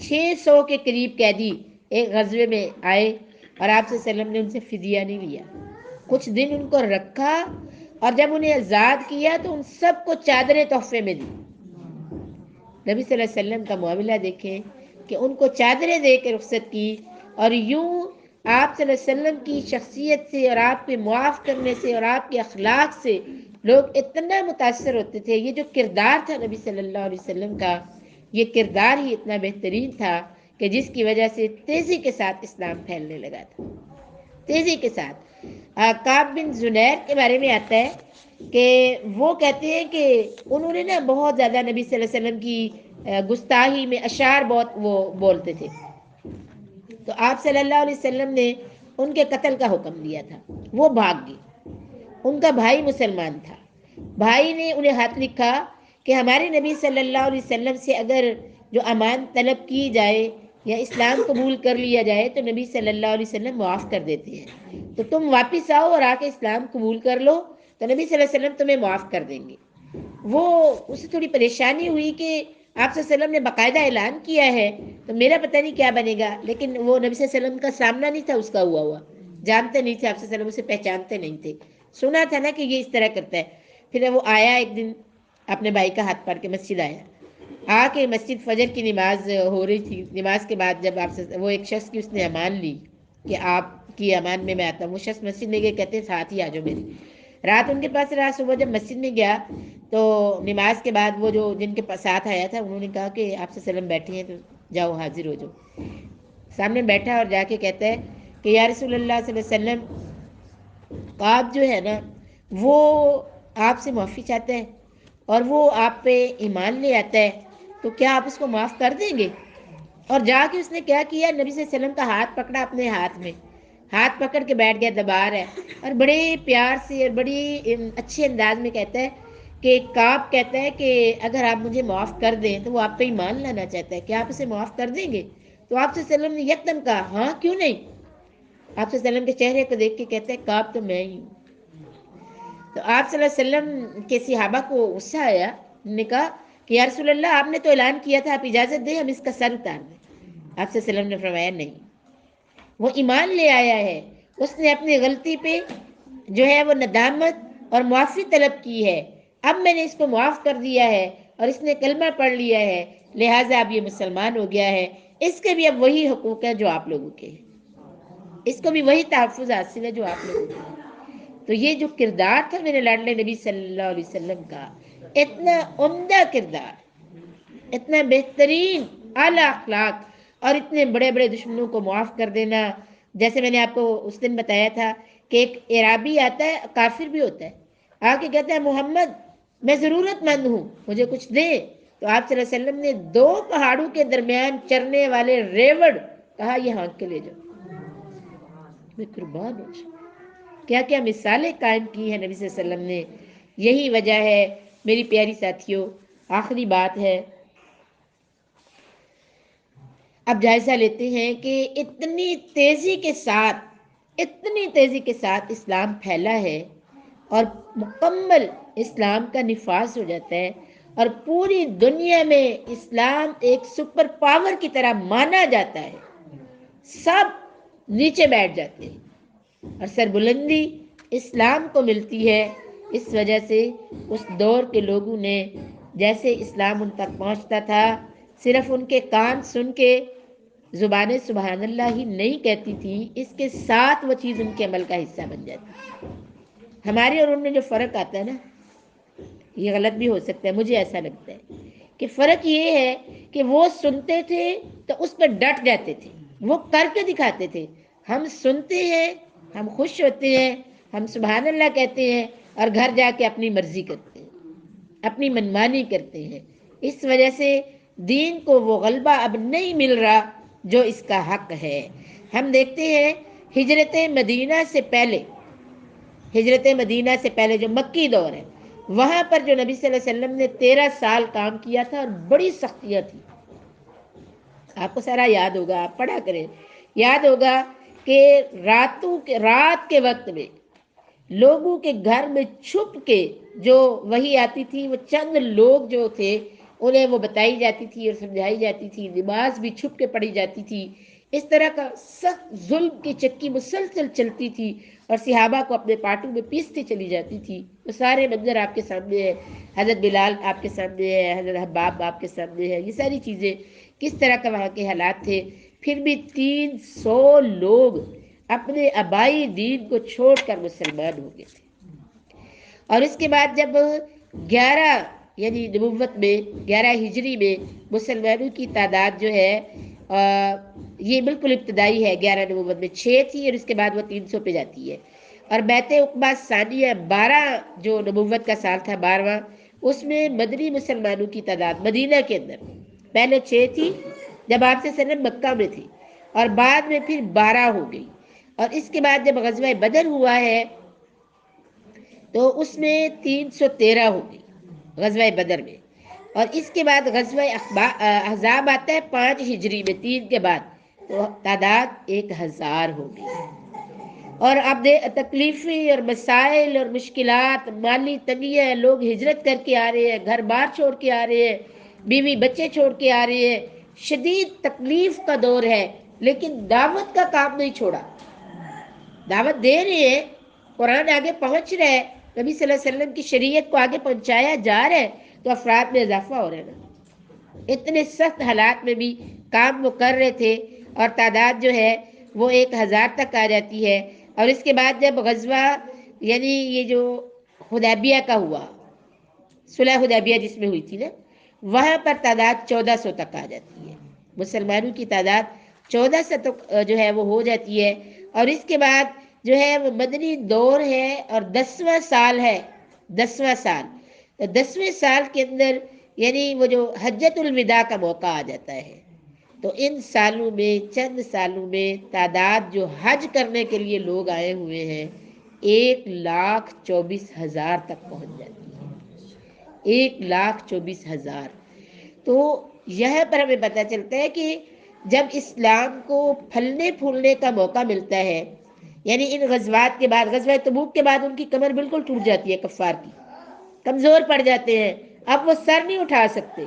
600 کے قریب قیدی ایک غزوے میں آئے اور آپ صلی اللہ علیہ وسلم نے ان سے فدیہ نہیں لیا. کچھ دن ان کو رکھا اور جب انہیں آزاد کیا تو ان سب کو چادریں تحفے میں دی. نبی صلی اللہ علیہ وسلم کا معاملہ دیکھیں کہ ان کو چادریں دے کے رخصت کی. اور یوں آپ صلی اللہ علیہ وسلم کی شخصیت سے اور آپ کے معاف کرنے سے اور آپ کے اخلاق سے لوگ اتنا متاثر ہوتے تھے. یہ جو کردار تھا نبی صلی اللہ علیہ وسلم کا, یہ کردار ہی اتنا بہترین تھا کہ جس کی وجہ سے تیزی کے ساتھ اسلام پھیلنے لگا تھا, تیزی کے ساتھ. کعب بن زنیر کے بارے میں آتا ہے کہ وہ کہتے ہیں کہ انہوں نے نا بہت زیادہ نبی صلی اللہ علیہ وسلم کی گستاخی میں اشعار بہت وہ بولتے تھے. تو آپ صلی اللہ علیہ وسلم نے ان کے قتل کا حکم دیا تھا. وہ بھاگ گئے. ان کا بھائی مسلمان تھا. بھائی نے انہیں ہاتھ لکھا کہ ہمارے نبی صلی اللہ علیہ وسلم سے اگر جو امان طلب کی جائے یا اسلام قبول کر لیا جائے تو نبی صلی اللہ علیہ وسلم معاف کر دیتے ہیں, تو تم واپس آؤ اور آ کے اسلام قبول کر لو تو نبی صلی اللہ علیہ وسلم تمہیں معاف کر دیں گے. وہ اسے تھوڑی پریشانی ہوئی کہ آپ صلی اللہ علیہ وسلم نے باقاعدہ اعلان کیا ہے تو میرا پتہ نہیں کیا بنے گا. لیکن وہ نبی صلی اللہ علیہ وسلم کا سامنا نہیں تھا اس کا ہوا, جانتے نہیں تھے آپ صلی اللہ علیہ وسلم, اسے پہچانتے نہیں تھے, سنا تھا نا کہ یہ اس طرح کرتا ہے. پھر وہ آیا ایک دن اپنے بھائی کا ہاتھ پکڑ کے مسجد آیا. آ کے مسجد فجر کی نماز ہو رہی تھی. نماز کے بعد جب آپ سے وہ ایک شخص کی اس نے امان لی کہ آپ کی امان میں آتا ہوں, وہ شخص مسجد میں گئے, کہتے ہیں ساتھ ہی آ جاؤ میری. رات ان کے پاس رہا. صبح جب مسجد میں گیا تو نماز کے بعد وہ جو جن کے ساتھ آیا تھا انہوں نے کہا کہ آپ سے وسلم بیٹھے ہیں تو جاؤ حاضر ہو جاؤ. سامنے بیٹھا اور جا کے کہتا ہے کہ یا رسول اللہ صلی اللہ علیہ وسلم کعب جو ہے نا وہ آپ سے معافی چاہتا ہے اور وہ آپ پہ ایمان لے آتا ہے, تو کیا آپ اس کو معاف کر دیں گے؟ اور جا کے اس نے کیا کیا, نبی صلی اللہ علیہ وسلم کا ہاتھ پکڑا اپنے ہاتھ میں, ہاتھ پکڑ کے بیٹھ گیا, دبا رہا ہے اور بڑے پیار سے اور بڑی اچھے انداز میں کہتا ہے کہ کعب کہتا ہے کہ اگر آپ مجھے معاف کر دیں تو وہ آپ پہ ایمان لانا چاہتا ہے, کیا آپ اسے معاف کر دیں گے؟ تو آپ صلی اللہ علیہ وسلم نے یکدم کہا ہاں کیوں نہیں. آپ صلی اللہ علیہ وسلم کے چہرے کو دیکھ کے کہتے ہیں کعب تو میں ہی ہوں. تو آپ صلی اللہ علیہ وسلم کے صحابہ کو غصہ آیا, نے کہا کہ یا رسول اللہ آپ نے تو اعلان کیا تھا, آپ اجازت دیں ہم اس کا سر اتار دیں. آپ صلی اللہ علیہ وسلم نے فرمایا نہیں, وہ ایمان لے آیا ہے, اس نے اپنی غلطی پہ جو ہے وہ ندامت اور معافی طلب کی ہے, اب میں نے اس کو معاف کر دیا ہے اور اس نے کلمہ پڑھ لیا ہے, لہٰذا اب یہ مسلمان ہو گیا ہے, اس کے بھی اب وہی حقوق ہیں جو آپ لوگوں کے ہیں, اس کو بھی وہی تحفظ حاصل ہے جو آپ لوگوں کے ہیں. تو یہ جو کردار تھا میرے لاڈلے نبی صلی اللہ علیہ وسلم کا, اتنا عمدہ کردار, اتنا بہترین اعلیٰ اخلاق اور اتنے بڑے بڑے دشمنوں کو معاف کر دینا. جیسے میں نے آپ کو اس دن بتایا تھا کہ ایک عرابی آتا ہے, کافر بھی ہوتا ہے, آ کے کہتا ہے محمد میں ضرورت مند ہوں مجھے کچھ دے. تو آپ صلی اللہ علیہ وسلم نے 2 پہاڑوں کے درمیان چرنے والے ریوڑ کہا یہ ہانک کے لے جاؤ، میں قربان ہو جاؤں۔ کیا کیا مثالیں قائم کی ہیں نبی صلی اللہ علیہ وسلم نے۔ یہی وجہ ہے میری پیاری ساتھیوں، آخری بات ہے، اب جائزہ لیتے ہیں کہ اتنی تیزی کے ساتھ اسلام پھیلا ہے اور مکمل اسلام کا نفاذ ہو جاتا ہے، اور پوری دنیا میں اسلام ایک سپر پاور کی طرح مانا جاتا ہے، سب نیچے بیٹھ جاتے ہیں، اور سربلندی اسلام کو ملتی ہے۔ اس وجہ سے اس دور کے لوگوں نے جیسے اسلام ان تک پہنچتا تھا، صرف ان کے کان سن کے زبانیں سبحان اللہ ہی نہیں کہتی تھی، اس کے ساتھ وہ چیز ان کے عمل کا حصہ بن جاتی۔ ہمارے اور ان میں جو فرق آتا ہے نا، یہ غلط بھی ہو سکتا ہے، مجھے ایسا لگتا ہے کہ فرق یہ ہے کہ وہ سنتے تھے تو اس پہ ڈٹ جاتے تھے، وہ کر کے دکھاتے تھے۔ ہم سنتے ہیں، ہم خوش ہوتے ہیں، ہم سبحان اللہ کہتے ہیں، اور گھر جا کے اپنی مرضی کرتے ہیں، اپنی منمانی کرتے ہیں۔ اس وجہ سے دین کو وہ غلبہ اب نہیں مل رہا جو اس کا حق ہے۔ ہم دیکھتے ہیں ہجرت مدینہ سے پہلے جو مکی دور ہے، وہاں پر جو نبی صلی اللہ علیہ وسلم نے 13 سال کام کیا تھا اور بڑی سختیاں تھی۔ آپ کو سارا یاد ہوگا، آپ پڑھا کریں، یاد ہوگا کہ رات کے وقت میں لوگوں کے گھر میں چھپ کے جو وحی آتی تھی، وہ چند لوگ جو تھے انہیں وہ بتائی جاتی تھی اور سمجھائی جاتی تھی، نماز بھی چھپ کے پڑھی جاتی تھی۔ اس طرح کا سخت ظلم کی چکی مسلسل چلتی تھی، اور صحابہ کو اپنے پاٹوں میں پیستی چلی جاتی تھی۔ وہ سارے منظر آپ کے سامنے ہے، حضرت بلال آپ کے سامنے ہے، حضرت حباب آپ کے سامنے ہے، یہ ساری چیزیں کس طرح کا وہاں کے حالات تھے۔ پھر بھی 300 لوگ اپنے آبائی دین کو چھوڑ کر مسلمان ہو گئے تھے۔ اور اس کے بعد جب 11 یعنی نبوت میں 11 ہجری میں مسلمانوں کی تعداد جو ہے یہ بالکل ابتدائی ہے، 11 نبوت میں 6 تھی، اور اس کے بعد وہ 300 پہ جاتی ہے۔ اور بیعت عقبہ ثانیہ 12 جو نبوت کا سال تھا 12واں، اس میں مدنی مسلمانوں کی تعداد مدینہ کے اندر پہلے 6 تھی جب آپ سے وسلم مکہ میں تھی، اور بعد میں پھر 12 ہو گئی۔ اور اس کے بعد جب غزوہ بدر ہوا ہے تو اس میں 313 ہو گئی غزوہ بدر میں، اور اس کے بعد غزوہ احزاب آتا ہے 5 ہجری میں، 3 کے بعد، تو تعداد 1000 ہو گئی۔ اور اب تکلیفیں اور مسائل اور مشکلات، مالی تنگیاں، لوگ ہجرت کر کے آ رہے ہیں، گھر بار چھوڑ کے آ رہے ہیں، بیوی بچے چھوڑ کے آ رہے ہیں، شدید تکلیف کا دور ہے، لیکن دعوت کا کام نہیں چھوڑا۔ دعوت دے رہے ہیں، قرآن آگے پہنچ رہا ہے، نبی صلی اللہ علیہ وسلم کی شریعت کو آگے پہنچایا جا رہا ہے، تو افراد میں اضافہ ہو رہا ہے نا۔ اتنے سخت حالات میں بھی کام وہ کر رہے تھے، اور تعداد جو ہے وہ 1000 تک آ جاتی ہے۔ اور اس کے بعد جب غزوہ یعنی یہ جو حدیبیہ کا ہوا، صلح حدیبیہ جس میں ہوئی تھی نا، وہاں پر تعداد 1400 تک آ جاتی ہے، مسلمانوں کی تعداد 1400 تک جو ہے وہ ہو جاتی ہے۔ اور اس کے بعد جو ہے وہ مدنی دور ہے، اور 10واں سال ہے، 10واں سال، 10ویں سال کے اندر یعنی وہ جو حجۃ الوداع کا موقع آ جاتا ہے، تو ان سالوں میں، چند سالوں میں تعداد جو حج کرنے کے لیے لوگ آئے ہوئے ہیں 1,24,000 تک پہنچ جاتی ہے، 1,24,000۔ تو یہاں پر ہمیں پتہ چلتا ہے کہ جب اسلام کو پھلنے پھولنے کا موقع ملتا ہے، یعنی ان غزوات کے بعد، غزوہ تبوک کے بعد ان کی کمر بالکل ٹوٹ جاتی ہے، کفار کی کمزور پڑ جاتے ہیں، اب وہ سر نہیں اٹھا سکتے۔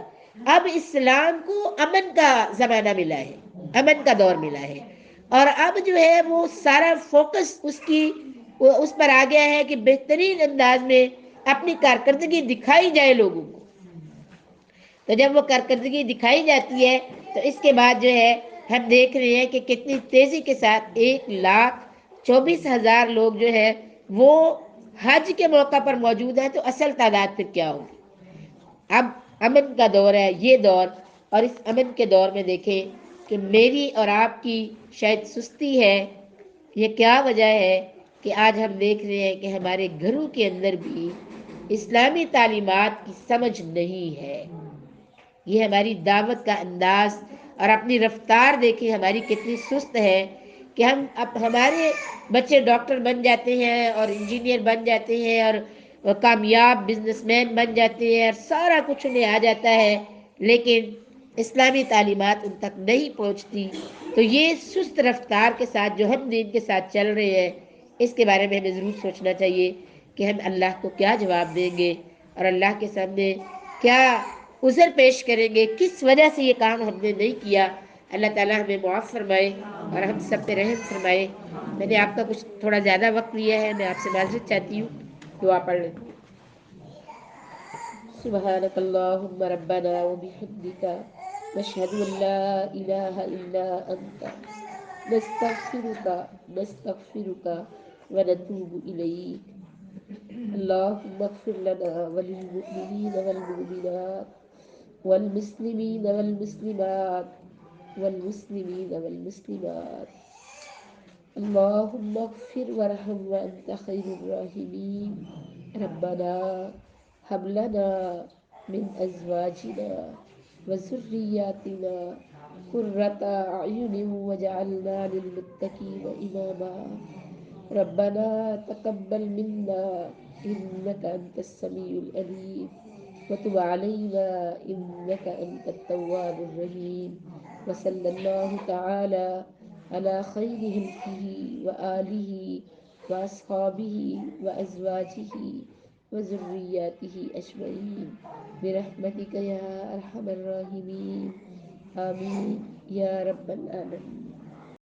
اب اسلام کو امن کا زمانہ ملا ہے، امن کا دور ملا ہے، اور اب جو ہے وہ سارا فوکس اس پر آ گیا ہے کہ بہترین انداز میں اپنی کارکردگی دکھائی جائے لوگوں کو۔ تو جب وہ کارکردگی دکھائی جاتی ہے تو اس کے بعد جو ہے ہم دیکھ رہے ہیں کہ کتنی تیزی کے ساتھ 1,24,000 لوگ جو ہے وہ حج کے موقع پر موجود ہیں، تو اصل تعداد پھر کیا ہوگی؟ اب امن کا دور ہے یہ دور، اور اس امن کے دور میں دیکھیں کہ میری اور آپ کی شاید سستی ہے۔ یہ کیا وجہ ہے کہ آج ہم دیکھ رہے ہیں کہ ہمارے گھروں کے اندر بھی اسلامی تعلیمات کی سمجھ نہیں ہے۔ یہ ہماری دعوت کا انداز اور اپنی رفتار دیکھیں ہماری کتنی سست ہے کہ ہم اب ہمارے بچے ڈاکٹر بن جاتے ہیں اور انجینئر بن جاتے ہیں اور کامیاب بزنس مین بن جاتے ہیں اور سارا کچھ انہیں آ جاتا ہے، لیکن اسلامی تعلیمات ان تک نہیں پہنچتی. تو یہ سست رفتار کے ساتھ جو ہم دین کے ساتھ چل رہے ہیں، اس کے بارے میں ہمیں ضرور سوچنا چاہیے کہ ہم اللہ کو کیا جواب دیں گے اور اللہ کے سامنے کیا عذر پیش کریں گے، کس وجہ سے یہ کام ہم نے نہیں کیا. اللہ تعالیٰ ہمیں معاف فرمائے اور ہم سب پہ رحم فرمائے. میں نے آپ کا کچھ تھوڑا زیادہ وقت لیا ہے، میں آپ سے معذرت چاہتی ہوں. دعا پڑھ لیں. سبحانك اللهم ربنا وبحمدك نشهد ان لا اله الا انت نستغفرك ونتوب اليك. اللهم اغفر لنا وللمؤمنين والمؤمنات والمسلمين والمسلمات. اللهم اغفر وارحم وانت خير الراحمين. ربنا هب لنا من ازواجنا وذرياتنا قرة اعين واجعلنا للمتقين اماما. ربنا تقبل منا انك انت السميع العليم وتب علينا انك انت التواب الرحيم. وصلى الله تعالى على خير خلقه وآله وأصحابه وأزواجه وذرياته أجمعين برحمتك يا أرحم الراحمين. آمين يا رب العالمين.